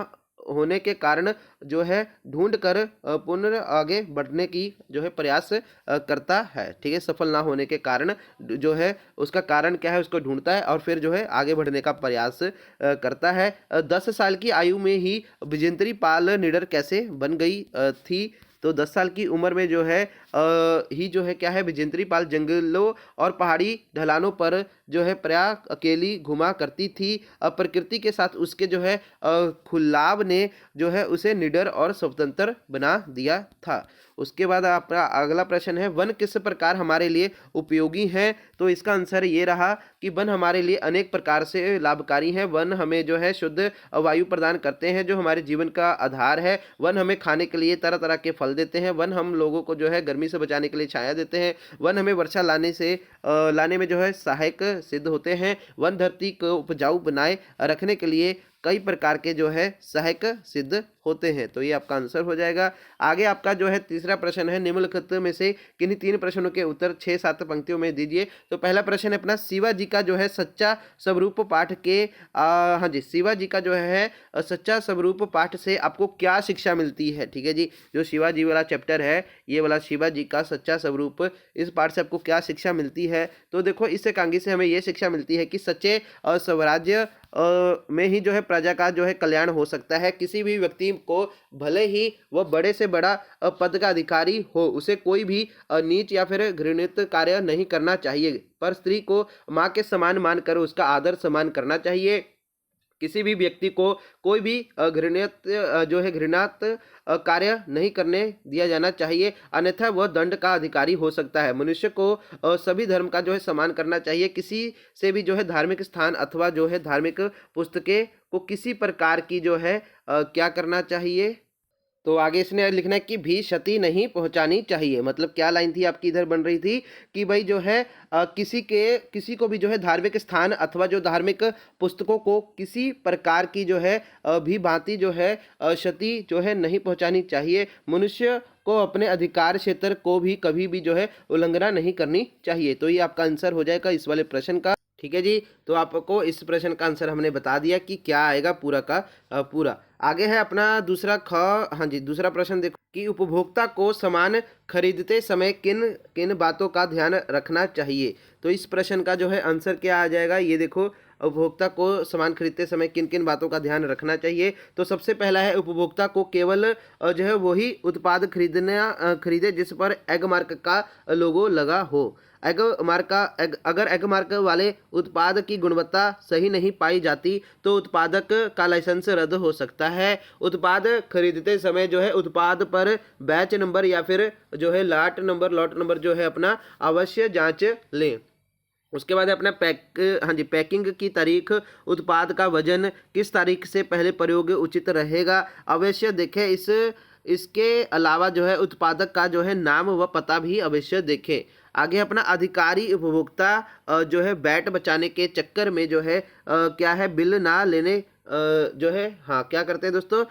होने के कारण जो है ढूंढ कर पुनः आगे बढ़ने की जो है प्रयास करता है। ठीक है, सफल ना होने के कारण जो है उसका कारण क्या है उसको ढूंढता है और फिर जो है आगे बढ़ने का प्रयास करता है। 10 साल की आयु में ही विजेंद्री पाल निडर कैसे बन गई थी। तो 10 साल की उम्र में जो है ही जो है क्या है, विजेंद्री पाल जंगलों और पहाड़ी ढलानों पर जो है प्राय अकेली घुमा करती थी। प्रकृति के साथ उसके जो है खुलाव ने जो है उसे निडर और स्वतंत्र बना दिया था। उसके बाद आपका अगला प्रश्न है, वन किस प्रकार हमारे लिए उपयोगी हैं। तो इसका आंसर ये रहा कि वन हमारे लिए अनेक प्रकार से लाभकारी हैं। वन हमें जो है शुद्ध वायु प्रदान करते हैं जो हमारे जीवन का आधार है। वन हमें खाने के लिए तरह तरह के फल देते हैं। वन हम लोगों को जो है गर्मी से बचाने के लिए छाया देते हैं। वन हमें वर्षा लाने में जो है सहायक सिद्ध होते हैं। वन धरती को उपजाऊ बनाए रखने के लिए कई प्रकार के जो है सहायक सिद्ध होते हैं। तो ये आपका आंसर हो जाएगा। आगे आपका जो है तीसरा प्रश्न है, निम्नलिखित में से किन्हीं 3 प्रश्नों के उत्तर 6-7 पंक्तियों में दीजिए। तो पहला प्रश्न है अपना, शिवाजी का जो है सच्चा स्वरूप पाठ के हाँ जी, शिवाजी का जो है सच्चा स्वरूप पाठ से आपको क्या शिक्षा मिलती है। ठीक है जी, जो शिवाजी वाला चैप्टर है, ये वाला शिवाजी का सच्चा स्वरूप, इस पाठ से आपको क्या शिक्षा मिलती है। तो देखो, इस एकांगी से हमें ये शिक्षा मिलती है कि सच्चे स्वराज्य में ही जो है प्रजा का जो है कल्याण हो सकता है। किसी भी व्यक्ति को भले ही वह बड़े से बड़ा पद का अधिकारी हो, उसे कोई भी नीच या फिर घृणित कार्य नहीं करना चाहिए, पर स्त्री को माँ के समान मानकर उसका आदर सम्मान करना चाहिए। किसी भी व्यक्ति को कोई भी घृणित कार्य नहीं करने दिया जाना चाहिए, अन्यथा वह दंड का अधिकारी हो सकता है। मनुष्य को सभी धर्म का जो है सम्मान करना चाहिए। किसी से भी जो है धार्मिक स्थान अथवा जो है धार्मिक पुस्तकें को किसी प्रकार की जो है क्या करना चाहिए। तो आगे इसने लिखना है कि भी क्षति नहीं पहुंचानी चाहिए। मतलब क्या लाइन थी आपकी इधर बन रही थी कि भाई जो है किसी को भी जो है धार्मिक स्थान अथवा जो धार्मिक पुस्तकों को किसी प्रकार की जो है भी भांति जो है क्षति जो है नहीं पहुंचानी चाहिए। मनुष्य को अपने अधिकार क्षेत्र को भी कभी भी जो है उल्लंघना नहीं करनी चाहिए। तो ये आपका आंसर हो जाएगा इस वाले प्रश्न का। ठीक है जी, तो आपको इस प्रश्न का आंसर हमने बता दिया कि क्या आएगा पूरा का पूरा। आगे है अपना दूसरा हाँ जी, दूसरा प्रश्न देखो कि उपभोक्ता को सामान खरीदते समय किन किन बातों का ध्यान रखना चाहिए। तो इस प्रश्न का जो है आंसर क्या आ जाएगा, ये देखो, उपभोक्ता को सामान खरीदते समय किन किन बातों का ध्यान रखना चाहिए। तो सबसे पहला है, उपभोक्ता को केवल जो है वही उत्पाद खरीदे जिस पर एग मार्क का लोगो लगा हो। अगर एग मार्क वाले उत्पाद की गुणवत्ता सही नहीं पाई जाती तो उत्पादक का लाइसेंस रद्द हो सकता है। उत्पाद खरीदते समय जो है उत्पाद पर बैच नंबर या फिर जो है लॉट नंबर जो है अपना अवश्य जांच लें। उसके बाद अपना पैकिंग की तारीख, उत्पाद का वजन, किस तारीख से पहले प्रयोग उचित रहेगा, अवश्य देखें। इसके अलावा जो है उत्पादक का जो है नाम व पता भी अवश्य देखें। आगे अपना अधिकारी उपभोक्ता जो है बैट बचाने के चक्कर में जो है क्या है, बिल ना लेने जो है हाँ क्या करते हैं दोस्तों,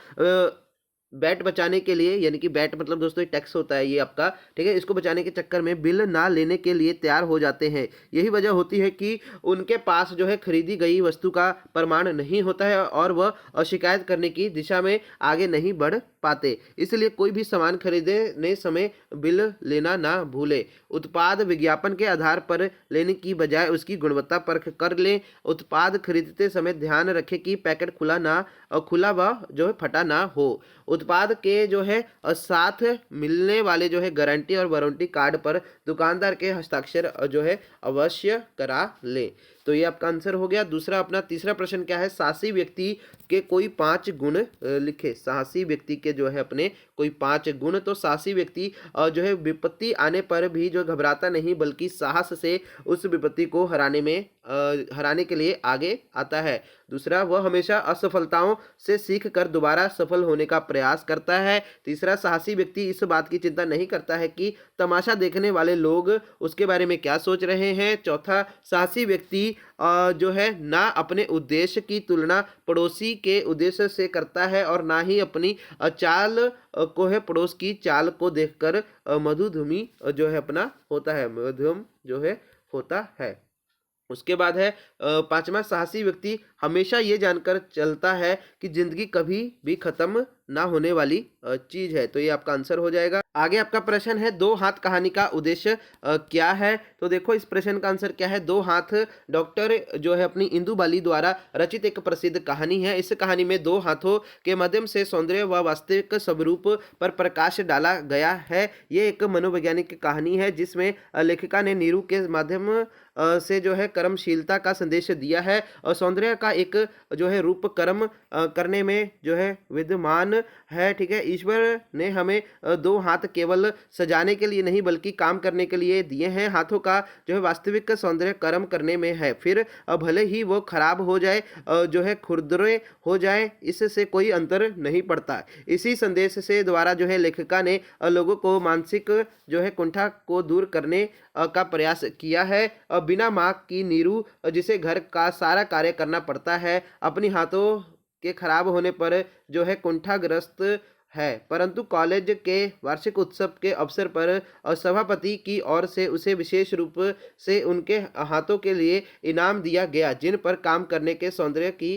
बैट बचाने के लिए, यानी कि बैट मतलब दोस्तों टैक्स होता है ये आपका, ठीक है, इसको बचाने के चक्कर में बिल ना लेने के लिए तैयार हो जाते हैं। यही वजह होती है कि उनके पास जो है खरीदी गई वस्तु का प्रमाण नहीं होता है और वह शिकायत करने की दिशा में आगे नहीं बढ़ पाते। इसलिए कोई भी सामान खरीदने समय बिल लेना ना भूले। उत्पाद विज्ञापन के आधार पर लेने की बजाय उसकी गुणवत्ता परख कर लें। उत्पाद खरीदते समय ध्यान रखें कि पैकेट खुला व जो है फटा ना हो। उत्पाद के जो है साथ मिलने वाले जो है गारंटी और वारंटी कार्ड पर दुकानदार के हस्ताक्षर जो है अवश्य करा लें। तो ये आपका आंसर हो गया। दूसरा अपना तीसरा प्रश्न क्या है, साहसी व्यक्ति के कोई 5 गुण लिखे। साहसी व्यक्ति के जो है अपने कोई 5 गुण। तो साहसी व्यक्ति जो है विपत्ति आने पर भी जो घबराता नहीं बल्कि साहस से उस विपत्ति को हराने के लिए आगे आता है। दूसरा, वह हमेशा असफलताओं से सीख कर दोबारा सफल होने का प्रयास करता है। तीसरा, साहसी व्यक्ति इस बात की चिंता नहीं करता है कि तमाशा देखने वाले लोग उसके बारे में क्या सोच रहे हैं। चौथा, साहसी व्यक्ति जो है ना अपने उद्देश्य की तुलना पड़ोसी के उद्देश्य से करता है और ना ही अपनी चाल को है पड़ोस की चाल को देखकर मधुधमी जो है अपना होता है, मध्यम जो है होता है। उसके बाद है 5वां, साहसी व्यक्ति हमेशा ये जानकर चलता है कि जिंदगी कभी भी खत्म ना होने वाली चीज है। तो ये आपका आंसर हो जाएगा। आगे आपका प्रश्न है, 2 हाथ कहानी का उद्देश्य क्या है। तो देखो इस प्रश्न का आंसर क्या है। 2 हाथ डॉक्टर जो है अपनी इंदु बाली द्वारा रचित एक प्रसिद्ध कहानी है। इस कहानी में 2 हाथों के माध्यम से सौंदर्य व वास्तविक स्वरूप पर प्रकाश डाला गया है। ये एक मनोवैज्ञानिक कहानी है जिसमें लेखिका ने नीरू के माध्यम से जो है कर्मशीलता का संदेश दिया है और सौंदर्य का एक जो है रूप कर्म करने में जो है विद्यमान है। ठीक है, ईश्वर ने हमें 2 हाथ केवल सजाने के लिए नहीं बल्कि काम करने के लिए दिए हैं। हाथों का जो है वास्तविक सौंदर्य कर्म करने में है, फिर भले ही वो खराब हो जाए जो है खुरदरे हो जाए, इससे कोई अंतर नहीं पड़ता। इसी संदेश से द्वारा जो है लेखिका ने लोगों को मानसिक जो है कुंठा को दूर करने का प्रयास किया है। बिना माँ की नीरू जिसे घर का सारा कार्य करना पड़ता है, अपनी हाथों के खराब होने पर जो है कुंठाग्रस्त है, परंतु कॉलेज के वार्षिक उत्सव के अवसर पर सभापति की ओर से उसे विशेष रूप से उनके हाथों के लिए इनाम दिया गया, जिन पर काम करने के सौंदर्य की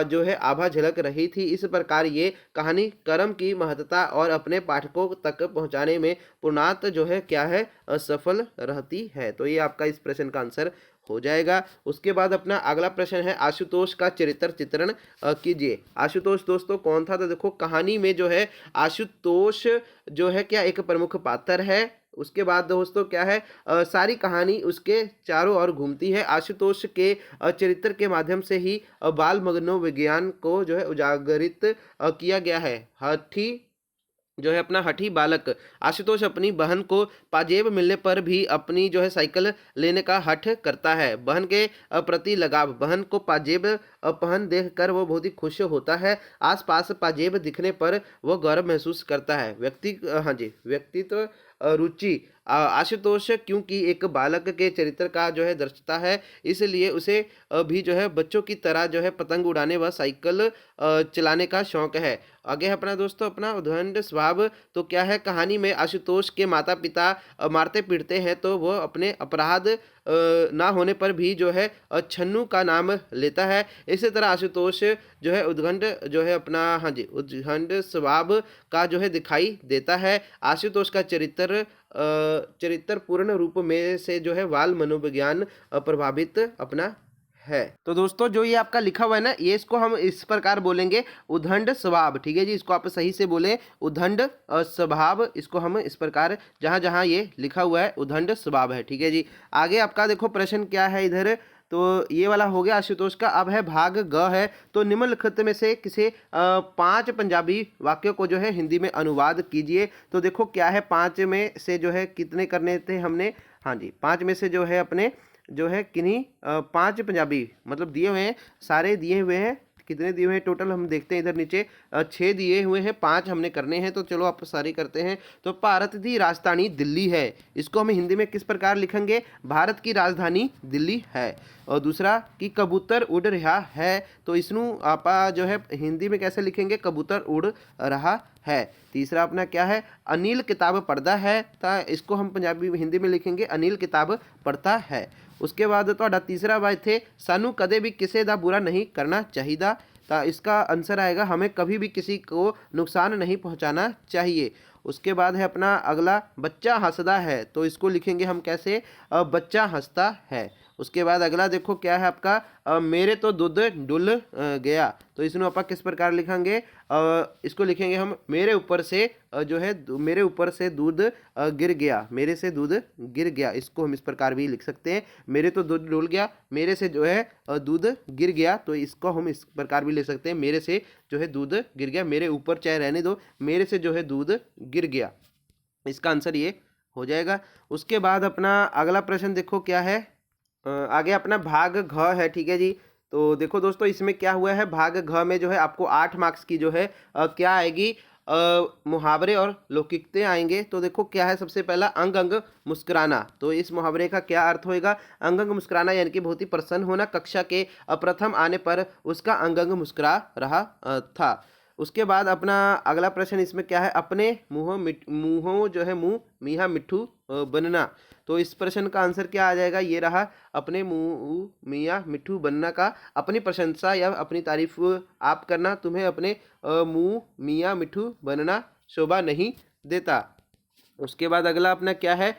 जो है आभा झलक रही थी। इस प्रकार ये कहानी कर्म की महत्ता और अपने पाठकों तक पहुंचाने में पूर्णात जो है क्या है सफल रहती है। तो ये आपका इस प्रश्न का आंसर हो जाएगा। उसके बाद अपना अगला प्रश्न है आशुतोष का चरित्र चित्रण कीजिए। आशुतोष दोस्तों कौन था? तो देखो कहानी में जो है आशुतोष जो है क्या एक प्रमुख पात्र है। उसके बाद दोस्तों क्या है सारी कहानी उसके चारों ओर घूमती है। आशुतोष के चरित्र के माध्यम से ही बाल मनोविज्ञान को जो है उजागरित किया गया है। हठी जो है अपना हठी बालक आशुतोष अपनी बहन को पाजेब मिलने पर भी अपनी जो है साइकिल लेने का हठ करता है। बहन के प्रति लगाव, बहन को पाजेब पहन देखकर वो बहुत ही खुश होता है। आसपास पाजेब दिखने पर वो गौरव महसूस करता है। व्यक्तित्व रुचि आशुतोष क्योंकि एक बालक के चरित्र का जो है दर्शाता है, इसलिए उसे भी जो है बच्चों की तरह जो है पतंग उड़ाने व साइकिल चलाने का शौक है। आगे है अपना दोस्तों अपना उद्दंड स्वभाव। तो क्या है कहानी में आशुतोष के माता पिता मारते पीटते हैं तो वो अपने अपराध ना होने पर भी जो है छन्नू का नाम लेता है। इसी तरह आशुतोष जो है उद्दंड जो है अपना उद्दंड स्वभाव का जो है दिखाई देता है। आशुतोष का चरित्र पूर्ण रूप में से जो है बाल मनोविज्ञान प्रभावित अपना है। तो दोस्तों जो ये आपका लिखा हुआ है ना, ये इसको हम इस प्रकार बोलेंगे उद्दंड स्वभाव। ठीक है जी, इसको आप सही से बोले उद्दंड स्वभाव, इसको हम इस प्रकार जहाँ जहाँ ये लिखा हुआ है उद्दंड स्वभाव है। ठीक है जी। आगे आपका देखो प्रश्न क्या है इधर, तो ये वाला हो गया आशुतोष का। अब है भाग ग है। तो निम्नलिखित में से किसे 5 पंजाबी वाक्यों को जो है हिंदी में अनुवाद कीजिए। तो देखो क्या है 5 में से जो है कितने करने थे हमने? हाँ जी, 5 में से जो है अपने जो है किन्हीं 5 पंजाबी मतलब दिए हुए हैं, सारे दिए हुए हैं। कितने दिए हुए हैं टोटल हम देखते हैं इधर नीचे 6 दिए हुए हैं, 5 हमने करने हैं। तो चलो आप सारे करते हैं। तो भारत की राजधानी दिल्ली है, इसको हम हिंदी में किस प्रकार लिखेंगे? भारत की राजधानी दिल्ली है। और दूसरा कि कबूतर उड़ रहा है, तो इसनू आप जो है हिंदी में कैसे लिखेंगे? कबूतर उड़ रहा है। तीसरा अपना क्या है? अनिल किताब पढ़ता है, तो इसको हम पंजाबी हिंदी में लिखेंगे अनिल किताब पढ़ता है। उसके बाद ਤੁਹਾਡਾ तीसरा वाक्य थे सानू कदे भी किसी का बुरा नहीं करना चाहिए। तो इसका आंसर आएगा हमें कभी भी किसी को नुकसान नहीं पहुंचाना चाहिए। उसके बाद है अपना अगला बच्चा हंसदा है, तो इसको लिखेंगे हम कैसे? बच्चा हंसता है। उसके बाद अगला देखो क्या है आपका मेरे तो दूध डुल गया, तो इसमें आप किस प्रकार लिखेंगे? इसको लिखेंगे हम मेरे ऊपर से जो है मेरे ऊपर से दूध गिर गया, मेरे से दूध गिर गया, इसको हम इस प्रकार भी लिख सकते हैं। मेरे तो दूध डुल गया, मेरे से जो है दूध गिर गया, तो इसको हम इस प्रकार भी लिख सकते हैं मेरे से जो है दूध गिर गया। मेरे ऊपर चाहे रहने दो, मेरे से जो है दूध गिर गया, इसका आंसर ये हो जाएगा। उसके बाद अपना अगला प्रश्न देखो क्या है, आगे अपना भाग घ है। ठीक है जी। तो देखो दोस्तों इसमें क्या हुआ है, भाग घ में जो है आपको 8 मार्क्स की जो है क्या आएगी? मुहावरे और लौकिकते आएंगे। तो देखो क्या है, सबसे पहला अंग अंग मुस्कुराना। तो इस मुहावरे का क्या अर्थ होएगा? अंग अंग मुस्कुराना यानी कि बहुत ही प्रसन्न होना। कक्षा के प्रथम आने पर उसका अंग अंग मुस्कुरा रहा था। उसके बाद अपना अगला प्रश्न इसमें क्या है? अपने मुँहों जो है मुँह मीठा मिट्ठू बनना। तो इस प्रश्न का आंसर क्या आ जाएगा? ये रहा अपने मुँह मियाँ मिट्ठू बनना का अपनी प्रशंसा या अपनी तारीफ आप करना तुम्हें अपने मुँह मियाँ मिट्ठू बनना शोभा नहीं देता। उसके बाद अगला अपना क्या है?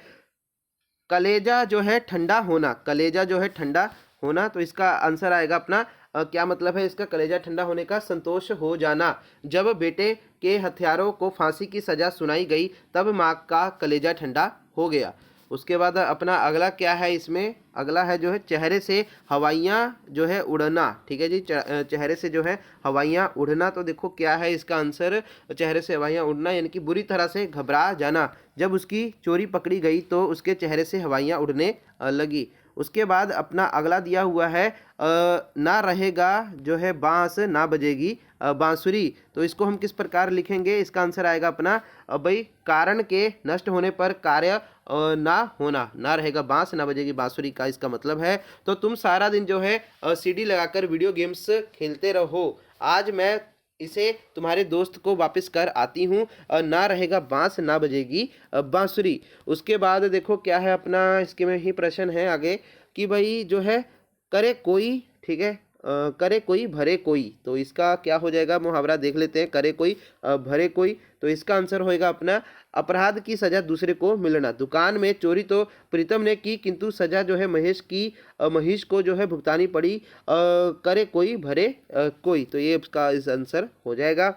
कलेजा जो है ठंडा होना, कलेजा जो है ठंडा होना। तो इसका आंसर आएगा अपना क्या मतलब है इसका? कलेजा ठंडा होने का संतोष हो जाना। जब बेटे के हत्यारों को फांसी की सजा सुनाई गई तब माँ का कलेजा ठंडा हो गया। उसके बाद अपना अगला क्या है इसमें? अगला है जो है चेहरे से हवाइयाँ जो है उड़ना। ठीक है जी, चेहरे से जो है हवाइयाँ उड़ना। तो देखो क्या है इसका आंसर? चेहरे से हवाइयाँ उड़ना यानी कि बुरी तरह से घबरा जाना। जब उसकी चोरी पकड़ी गई तो उसके चेहरे से हवाइयाँ उड़ने लगी। उसके बाद अपना अगला दिया हुआ है ना रहेगा जो है बांस ना बजेगी बांसुरी। तो इसको हम किस प्रकार लिखेंगे? इसका आंसर आएगा अपना भाई कारण के नष्ट होने पर कार्य ना होना, ना रहेगा बांस ना बजेगी बांसुरी का इसका मतलब है। तो तुम सारा दिन जो है सीडी लगाकर वीडियो गेम्स खेलते रहो, आज मैं इसे तुम्हारे दोस्त को वापस कर आती हूँ, ना रहेगा बांस ना बजेगी बांसुरी। उसके बाद देखो क्या है अपना, इसके में ही प्रश्न है आगे कि भाई जो है करे कोई, ठीक है, करे कोई भरे कोई, तो इसका क्या हो जाएगा मुहावरा देख लेते हैं। करे कोई भरे कोई, तो इसका आंसर होएगा अपना अपराध की सजा दूसरे को मिलना। दुकान में चोरी तो प्रीतम ने की, किंतु सजा जो है महेश को जो है भुगतानी पड़ी। करे कोई भरे कोई, तो ये इसका इस आंसर हो जाएगा।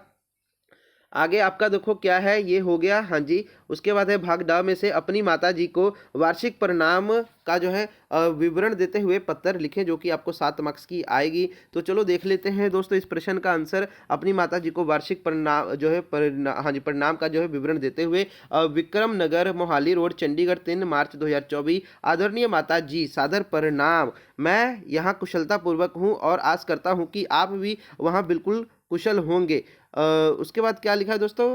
आगे आपका देखो क्या है, ये हो गया, हाँ जी। उसके बाद है भाग ड में से अपनी माता जी को वार्षिक परिणाम का जो है विवरण देते हुए पत्र लिखें, जो कि आपको 7 मार्क्स की आएगी। तो चलो देख लेते हैं दोस्तों इस प्रश्न का आंसर। अपनी माता जी को वार्षिक परिणाम जो है हाँ जी परिणाम का जो है विवरण देते हुए विक्रम नगर मोहाली रोड चंडीगढ़ 3 मार्च 2024। आदरणीय माता जी, सादर परिणाम। मैं यहाँ कुशलतापूर्वक हूँ और आस करता हूँ कि आप भी वहाँ बिल्कुल कुशल होंगे। उसके बाद क्या लिखा है दोस्तों,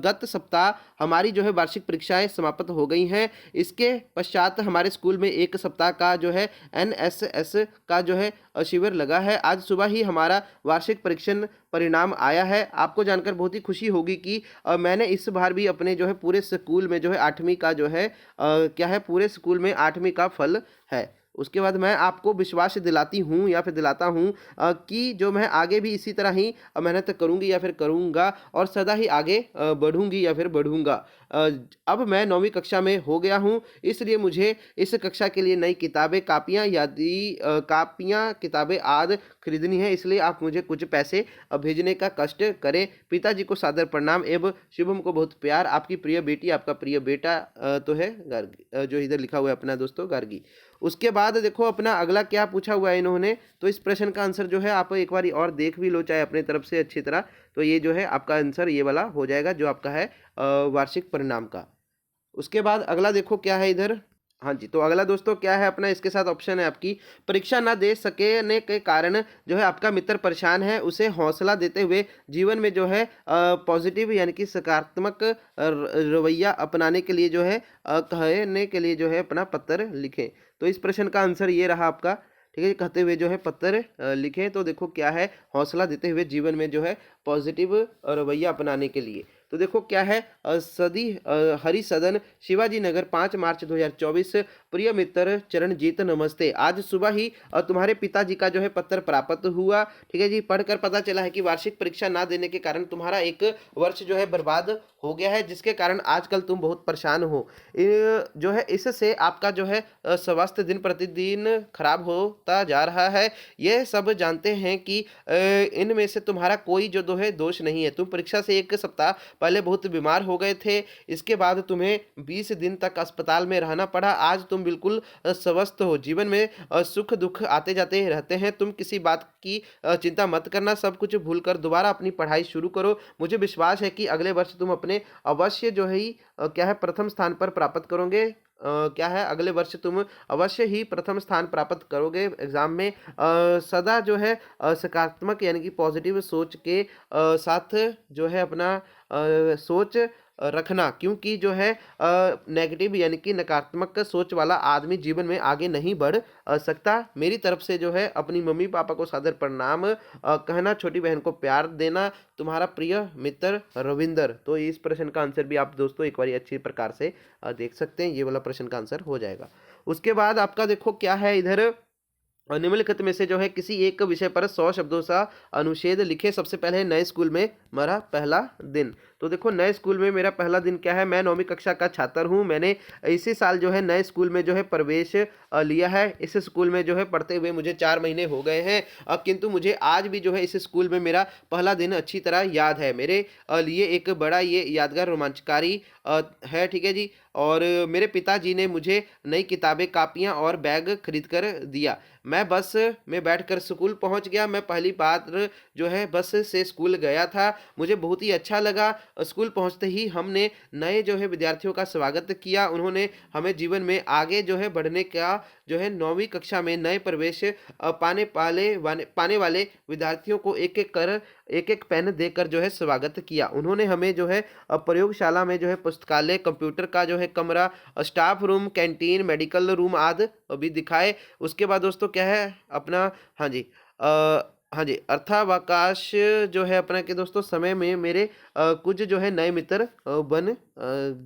गत सप्ताह हमारी जो है वार्षिक परीक्षाएं समाप्त हो गई हैं। इसके पश्चात हमारे स्कूल में 1 सप्ताह का जो है NSS का जो है शिविर लगा है। आज सुबह ही हमारा वार्षिक परीक्षण परिणाम आया है। आपको जानकर बहुत ही खुशी होगी कि मैंने इस बार भी अपने जो है पूरे स्कूल में जो है 8वीं का जो है क्या है, पूरे स्कूल में 8वीं का फल है। उसके बाद मैं आपको विश्वास दिलाती हूँ या फिर दिलाता हूँ कि जो मैं आगे भी इसी तरह ही मेहनत करूँगी या फिर करूँगा और सदा ही आगे बढ़ूँगी या फिर बढ़ूँगा। अब मैं 9वीं कक्षा में हो गया हूँ, इसलिए मुझे इस कक्षा के लिए नई किताबें, कापियाँ किताबें आदि खरीदनी है, इसलिए आप मुझे कुछ पैसे भेजने का कष्ट करें। पिताजी को सादर प्रणाम एवं शुभम को बहुत प्यार। आपकी प्रिय बेटी, आपका प्रिय बेटा तो है गार्गी, जो इधर लिखा हुआ है अपना दोस्तों गार्गी। उसके बाद देखो अपना अगला क्या पूछा हुआ है इन्होंने, तो इस प्रश्न का आंसर जो है आप एक बार और देख भी लो चाहे अपने तरफ से अच्छी तरह, तो ये जो है आपका आंसर ये वाला हो जाएगा जो आपका है वार्षिक परिणाम का। उसके बाद अगला देखो क्या है इधर, हाँ जी। तो अगला दोस्तों क्या है अपना, इसके साथ ऑप्शन है आपकी परीक्षा ना दे सकने के कारण जो है आपका मित्र परेशान है, उसे हौसला देते हुए जीवन में जो है पॉजिटिव यानी कि सकारात्मक रवैया अपनाने के लिए जो है कहने के लिए जो है अपना पत्र लिखें। तो इस प्रश्न का आंसर ये रहा आपका, ठीक है। कहते हुए जो है पत्र लिखें, तो देखो क्या है, हौसला देते हुए जीवन में जो है पॉजिटिव रवैया अपनाने के लिए। तो देखो क्या है, हरि सदन शिवाजी नगर 5 मार्च 2024। प्रिय मित्र चरणजीत नमस्ते। आज सुबह ही तुम्हारे पिताजी का जो है पत्र प्राप्त हुआ, ठीक है जी। पढ़कर पता चला है कि वार्षिक परीक्षा ना देने के कारण तुम्हारा 1 वर्ष जो है बर्बाद हो गया है, जिसके कारण आजकल तुम बहुत परेशान हो। जो है इससे आपका जो है स्वास्थ्य दिन प्रतिदिन खराब होता जा रहा है। यह सब जानते हैं कि इनमें से तुम्हारा कोई जो है दोष नहीं है। तुम परीक्षा से 1 सप्ताह पहले बहुत बीमार हो गए थे, इसके बाद तुम्हें 20 दिन तक अस्पताल में रहना पड़ा। आज तुम बिल्कुल स्वस्थ हो। जीवन में सुख दुख आते जाते रहते हैं, तुम किसी बात की चिंता मत करना। सब कुछ भूलकर दोबारा अपनी पढ़ाई शुरू करो। मुझे विश्वास है कि अगले वर्ष तुम अपने अवश्य जो है क्या है प्रथम स्थान पर प्राप्त करोगे। क्या है, अगले वर्ष तुम अवश्य ही प्रथम स्थान प्राप्त करोगे एग्जाम में। सदा जो है सकारात्मक यानी कि पॉजिटिव सोच के साथ जो है अपना सोच रखना, क्योंकि जो है नेगेटिव यानी कि नकारात्मक सोच वाला आदमी जीवन में आगे नहीं बढ़ सकता। मेरी तरफ से जो है अपनी मम्मी पापा को सादर प्रणाम कहना, छोटी बहन को प्यार देना। तुम्हारा प्रिय मित्र रविंदर। तो इस प्रश्न का आंसर भी आप दोस्तों एक बार अच्छी प्रकार से देख सकते हैं, ये वाला प्रश्न का आंसर हो जाएगा। उसके बाद आपका देखो क्या है इधर, निम्नलिखित में से जो है किसी एक विषय पर 100 शब्दों का अनुच्छेद लिखे। सबसे पहले है नए स्कूल में मेरा पहला दिन। तो देखो नए स्कूल में मेरा पहला दिन क्या है, मैं 9वीं कक्षा का छात्र हूँ। मैंने इसी साल जो है नए स्कूल में जो है प्रवेश लिया है। इस स्कूल में जो है पढ़ते हुए मुझे 4 महीने हो गए हैं, किंतु मुझे आज भी जो है इस स्कूल में मेरा पहला दिन अच्छी तरह याद है। मेरे लिए एक बड़ा ये यादगार रोमांचकारी है, ठीक है जी। और मेरे पिताजी ने मुझे नई किताबें, कापियाँ और बैग खरीद कर दिया। मैं बस में बैठकर स्कूल पहुंच गया। मैं पहली बार जो है बस से स्कूल गया था, मुझे बहुत ही अच्छा लगा। स्कूल पहुंचते ही हमने नए जो है विद्यार्थियों का स्वागत किया। उन्होंने हमें जीवन में आगे जो है बढ़ने का जो है 9वीं कक्षा में नए प्रवेश पाने वाले विद्यार्थियों को एक एक पेन देकर जो है स्वागत किया। उन्होंने हमें जो है प्रयोगशाला में जो है पुस्तकालय, कंप्यूटर का जो है कमरा, staff room, canteen, medical room आदि भी दिखाए। उसके बाद दोस्तों क्या है अपना, हाँ जी, हाँ जी, अर्थावकाश जो है अपना कि दोस्तों समय में मेरे कुछ जो है नए मित्र बन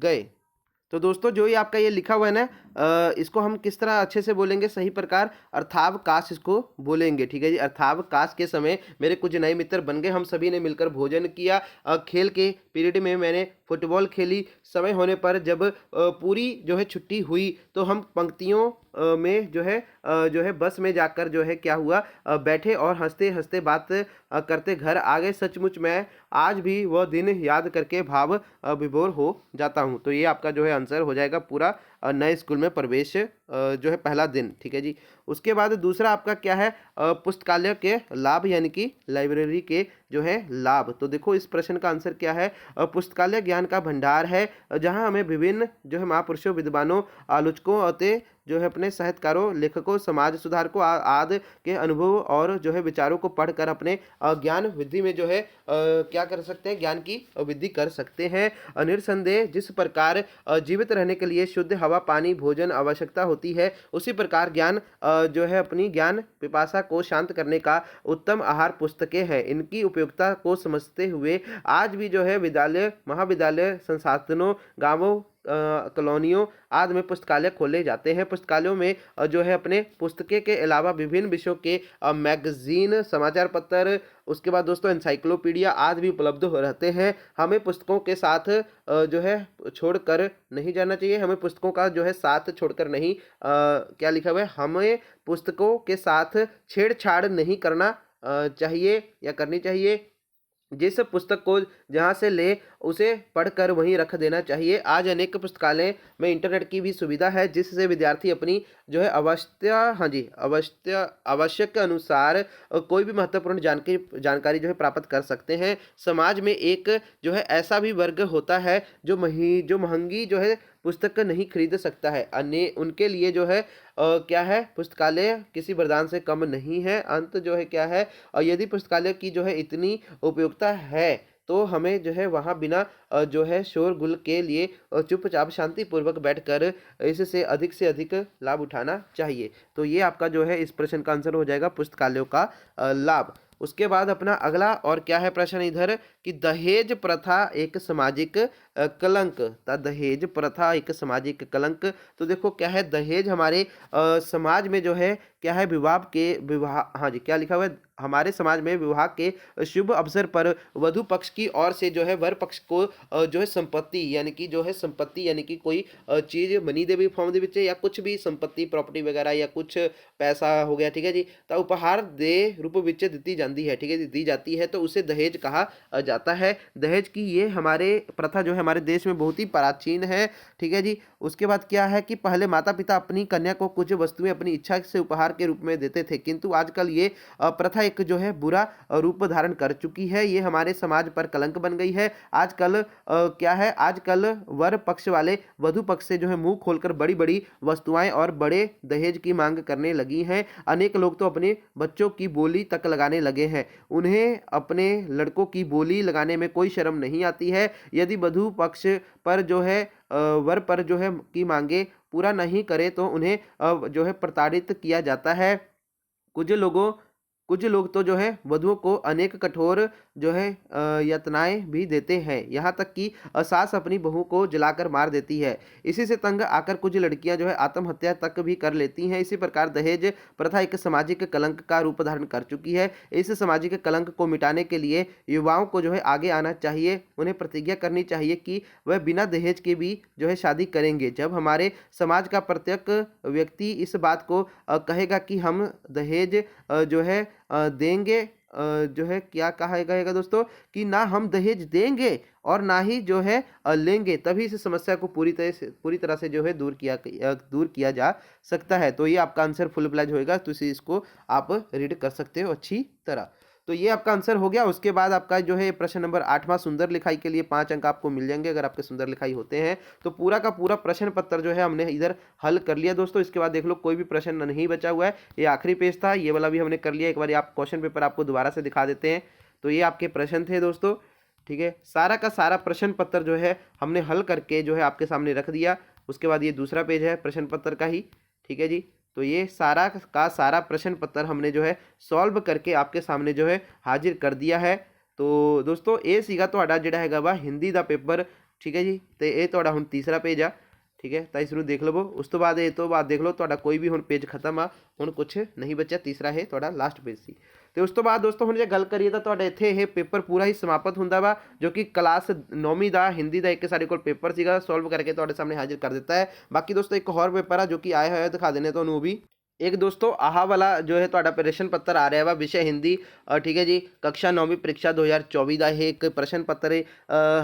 गए। तो दोस्तों जो ये आपका ये लिखा हुआ है ना, इसको हम किस तरह अच्छे से बोलेंगे सही प्रकार, अर्थावकाश इसको बोलेंगे। ठीक है जी, अर्थावकाश के समय मेरे कुछ नए मित्र बन गए, हम सभी ने मिलकर भोजन किया, खेल के पीरियड में मैंने फुटबॉल खेली, समय होने पर जब पूरी जो है छुट्टी हुई तो हम पंक्तियों में जो है बस में जाकर जो है क्या हुआ, बैठे और हंसते हंसते बात करते घर आ गए। सचमुच मैं आज भी वह दिन याद करके भाव विभोर हो जाता हूँ। तो ये आपका जो है आंसर हो जाएगा पूरा नए स्कूल में प्रवेश जो है पहला दिन। ठीक है जी। उसके बाद दूसरा आपका क्या है, पुस्तकालय के लाभ यानी कि लाइब्रेरी के जो है लाभ। तो देखो इस प्रश्न का आंसर क्या है, पुस्तकालय ज्ञान का भंडार है जहाँ हमें विभिन्न जो है महापुरुषों, विद्वानों, आलोचकों अतः जो है अपने साहित्यकारों, लेखकों, समाज सुधारकों आदि के अनुभव और जो है विचारों को पढ़कर अपने ज्ञान वृद्धि में जो है क्या कर सकते हैं, ज्ञान की वृद्धि कर सकते हैं। निरसंदेह जिस प्रकार जीवित रहने के लिए शुद्ध हवा, पानी, भोजन आवश्यकता होती है, उसी प्रकार ज्ञान जो है अपनी ज्ञान पिपासा को शांत करने का उत्तम आहार पुस्तकें हैं। इनकी उपयोगिता को समझते हुए आज भी जो है विद्यालय, महाविद्यालय, संस्थानों, गांवों, कॉलोनियों आदि में पुस्तकालय खोले जाते हैं। पुस्तकालयों में जो है अपने पुस्तकें के अलावा विभिन्न विषयों के मैगजीन, समाचार पत्र, उसके बाद दोस्तों एनसाइक्लोपीडिया आदि भी उपलब्ध हो रहते हैं। हमें पुस्तकों के साथ जो है छोड़कर नहीं जाना चाहिए, हमें पुस्तकों का जो है साथ छोड़कर नहीं, क्या लिखा हुआ है, हमें पुस्तकों के साथ छेड़छाड़ नहीं करना चाहिए या करनी चाहिए। जिस पुस्तक को जहाँ से ले उसे पढ़कर वहीं रख देना चाहिए। आज अनेक पुस्तकालय में इंटरनेट की भी सुविधा है जिससे विद्यार्थी अपनी जो है आवश्यक के अनुसार कोई भी महत्वपूर्ण जानकारी जो है प्राप्त कर सकते हैं। समाज में एक जो है ऐसा भी वर्ग होता है जो महंगी जो है पुस्तक नहीं खरीद सकता है, अन्य उनके लिए जो है क्या है, पुस्तकालय किसी वरदान से कम नहीं है। अंत जो है क्या है, और यदि पुस्तकालय की जो है इतनी उपयोगिता है तो हमें जो है वहाँ बिना जो है शोरगुल के लिए चुपचाप शांतिपूर्वक बैठकर इससे अधिक लाभ उठाना चाहिए। तो ये आपका जो है इस प्रश्न का आंसर हो जाएगा पुस्तकालयों का लाभ। उसके बाद अपना अगला और क्या है प्रश्न इधर कि दहेज प्रथा एक सामाजिक कलंक। दहेज प्रथा एक सामाजिक कलंक। तो देखो क्या है, दहेज हमारे समाज में जो है क्या है, विवाह, हाँ जी, क्या लिखा हुआ है, हमारे समाज में विवाह के शुभ अवसर पर वधु पक्ष की ओर से जो है वर पक्ष को जो है संपत्ति यानी कि कोई चीज मनी दे भी फॉर्म दे विच या कुछ भी संपत्ति, प्रॉपर्टी वगैरह या कुछ पैसा हो गया, ठीक है जी, तो उपहार दे रूप विच दी जाती है, ठीक है, दी जाती है, तो उसे दहेज कहा जाता है। दहेज की ये हमारे प्रथा जो है हमारे देश में बहुत ही प्राचीन है, ठीक है जी। उसके बाद क्या है कि पहले माता पिता अपनी कन्या को कुछ वस्तुएं अपनी इच्छा से उपहार के रूप में देते थे, किंतु आजकल ये प्रथा एक जो है बुरा रूप धारण कर चुकी है। ये हमारे समाज पर कलंक बन गई है। आजकल क्या है, आजकल वर पक्ष वाले वधु पक्ष से जो है मुंह खोलकर बड़ी बड़ी वस्तुएं और बड़े दहेज की मांग करने लगी हैं। अनेक लोग तो अपने बच्चों की बोली तक लगाने लगे हैं। उन्हें अपने लड़कों की बोली लगाने में कोई शर्म नहीं आती है। यदि वधु पक्ष पर जो है वर पर जो है की मांगे पूरा नहीं करे तो उन्हें जो है प्रताड़ित किया जाता है। कुछ लोग तो जो है वधुओं को अनेक कठोर जो है यातनाएं भी देते हैं, यहाँ तक कि सास अपनी बहू को जलाकर मार देती है। इसी से तंग आकर कुछ लड़कियां जो है आत्महत्या तक भी कर लेती हैं। इसी प्रकार दहेज प्रथा एक सामाजिक कलंक का रूप धारण कर चुकी है। इस सामाजिक कलंक को मिटाने के लिए युवाओं को जो है आगे आना चाहिए। उन्हें प्रतिज्ञा करनी चाहिए कि वह बिना दहेज के भी जो है शादी करेंगे। जब हमारे समाज का प्रत्येक व्यक्ति इस बात को कहेगा कि हम दहेज जो है देंगे, जो है क्या कहा गएगा दोस्तों कि ना हम दहेज देंगे और ना ही जो है लेंगे, तभी इस समस्या को पूरी तरह से जो है दूर किया जा सकता है। तो ये आपका आंसर फुल फ्लैज होएगा, तो इसको आप रीड कर सकते हो अच्छी तरह। तो ये आपका आंसर हो गया। उसके बाद आपका जो है प्रश्न नंबर 8वां सुंदर लिखाई के लिए 5 अंक आपको मिल जाएंगे अगर आपके सुंदर लिखाई होते हैं। तो पूरा का पूरा प्रश्न पत्र जो है हमने इधर हल कर लिया दोस्तों। इसके बाद देख लो कोई भी प्रश्न नहीं बचा हुआ है। ये आखिरी पेज था, ये वाला भी हमने कर लिया। एक बार आप क्वेश्चन पेपर आपको दोबारा से दिखा देते हैं। तो ये आपके प्रश्न थे दोस्तों, ठीक है। सारा का सारा प्रश्न पत्र जो है हमने हल करके जो है आपके सामने रख दिया। उसके बाद ये दूसरा पेज है प्रश्न पत्र का ही, ठीक है जी। तो ये सारा का सारा प्रश्न पत्र हमने जो है सॉल्व करके आपके सामने जो है हाजिर कर दिया है। तो दोस्तों ये सीगा ਤੁਹਾਡਾ ਜਿਹੜਾ ਹੈਗਾ ਵਾ ਹਿੰਦੀ ਦਾ ਪੇਪਰ, ਠੀਕ ਹੈ ਜੀ। ਤੇ ਇਹ ਤੁਹਾਡਾ ਹੁਣ ਤੀਸਰਾ ਪੇਜ ਆ, ਠੀਕ ਹੈ। ਤਾਂ ਇਸ ਨੂੰ ਦੇਖ ਲਵੋ। ਉਸ ਤੋਂ ਬਾਅਦ ਇਹ ਤੋਂ ਬਾਅਦ ਦੇਖ ਲਓ ਤੁਹਾਡਾ ਕੋਈ ਵੀ ਹੁਣ ਪੇਜ ਖਤਮ ਆ, ਹੁਣ ਕੁਛ ਨਹੀਂ ਬਚਿਆ। ਤੀਸਰਾ ਇਹ ਤੁਹਾਡਾ ਲਾਸਟ ਪੇਜ ਸੀ। ਤੇ ਉਸ ਤੋਂ ਬਾਅਦ ਦੋਸਤੋ ਹੁਣ ਜੇ ਗੱਲ ਕਰੀਏ ਤਾਂ ਤੁਹਾਡੇ ਇੱਥੇ ਇਹ ਪੇਪਰ ਪੂਰਾ ਹੀ ਸਮਾਪਤ ਹੁੰਦਾ ਵਾ, ਜੋ ਕਿ ਕਲਾਸ 9ਵੀਂ ਦਾ ਹਿੰਦੀ ਦਾ ਇੱਕ ਸਾਡੇ ਕੋਲ ਪੇਪਰ ਸੀਗਾ, ਸੋਲਵ ਕਰਕੇ ਤੁਹਾਡੇ ਸਾਹਮਣੇ ਹਾਜ਼ਰ ਕਰ ਦਿੱਤਾ ਹੈ। ਬਾਕੀ ਦੋਸਤੋ ਇੱਕ ਹੋਰ ਪੇਪਰ ਆ ਜੋ ਕਿ ਆਇਆ ਹੋਇਆ, ਦਿਖਾ ਦਿੰਦੇ ਤੁਹਾਨੂੰ ਉਹ ਵੀ। एक दोस्तों आह वाला जो है ਤੁਹਾਡਾ प्रश्न पत्र आ रहा वा विषय हिंदी, ठीक है जी। कक्षा 9वीं परीक्षा 2024 का यह एक प्रश्न पत्र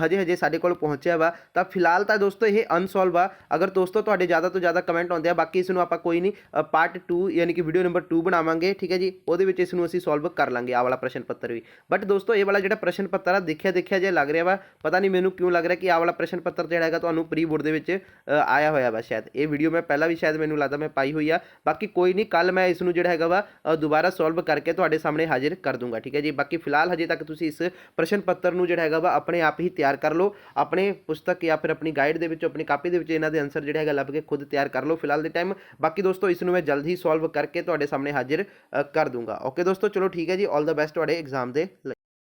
हजे साढ़े कोल पहुँचा वा। तो फिलहाल तो दोस्तों ये अनसॉल्व आ। अगर दोस्तों ਤੁਹਾਡੇ ज़्यादा तो ज़्यादा कमेंट आते हैं, बाकी इसनों आपां कोई नहीं पार्ट 2 यानी कि वीडियो नंबर 2 बनावांगे, ठीक है जी। ਉਹਦੇ ਵਿੱਚ ਇਸ ਨੂੰ ਅਸੀਂ सॉल्व कर ਲਾਂਗੇ ਆਹ वाला प्रश्न पत्र भी। बट दोस्तों ये वाला ਜਿਹੜਾ प्रश्न पत्र आ देखिया ਜੇ ਲੱਗ ਰਿਹਾ ਵਾ, पता नहीं मैनू क्यों लग रहा कि आह वाला प्रश्न पत्र ਜਿਹੜਾ ਹੈਗਾ ਤੁਹਾਨੂੰ प्री बोर्ड ਦੇ ਵਿੱਚ ਆਇਆ ਹੋਇਆ ਵਾ। शायद ये वीडियो मैं पहला भी शायद मैनू लगता मैं पाई हुई आ। बाकी कोई नहीं, कल मैं इसनों ਜਿਹੜਾ ਹੈਗਾ ਵਾ ਦੁਬਾਰਾ ਸੋਲਵ ਕਰਕੇ ਤੁਹਾਡੇ ਸਾਹਮਣੇ ਹਾਜ਼ਰ ਕਰ ਦੂੰਗਾ, ਠੀਕ ਹੈ ਜੀ। ਬਾਕੀ ਫਿਲਹਾਲ ਹਜੇ ਤੱਕ ਤੁਸੀਂ ਇਸ ਪ੍ਰਸ਼ਨ ਪੱਤਰ ਨੂੰ ਜਿਹੜਾ ਹੈਗਾ ਵਾ ਆਪਣੇ ਆਪ ਹੀ ਤਿਆਰ ਕਰ ਲਓ, ਆਪਣੇ ਪੁਸਤਕ ਜਾਂ ਫਿਰ ਆਪਣੀ ਗਾਈਡ ਦੇ ਵਿੱਚ, ਆਪਣੀ ਕਾਪੀ ਦੇ ਵਿੱਚ ਇਹਨਾਂ ਦੇ ਆਨਸਰ ਜਿਹੜਾ ਹੈਗਾ ਲੱਭ ਕੇ ਖੁਦ ਤਿਆਰ ਕਰ ਲਓ ਫਿਲਹਾਲ ਦੇ ਟਾਈਮ। ਬਾਕੀ ਦੋਸਤੋ ਇਸ ਨੂੰ ਮੈਂ ਜਲਦ ਹੀ ਸੋਲਵ ਕਰਕੇ ਤੁਹਾਡੇ ਸਾਹਮਣੇ ਹਾਜ਼ਰ ਕਰ ਦੂੰਗਾ। ਓਕੇ ਦੋਸਤੋ, ਚਲੋ ਠੀਕ ਹੈ ਜੀ। ਆਲ ਦਾ ਬੈਸਟ ਤੁਹਾਡੇ ਐਗਜ਼ਾਮ ਦੇ ਲਈ।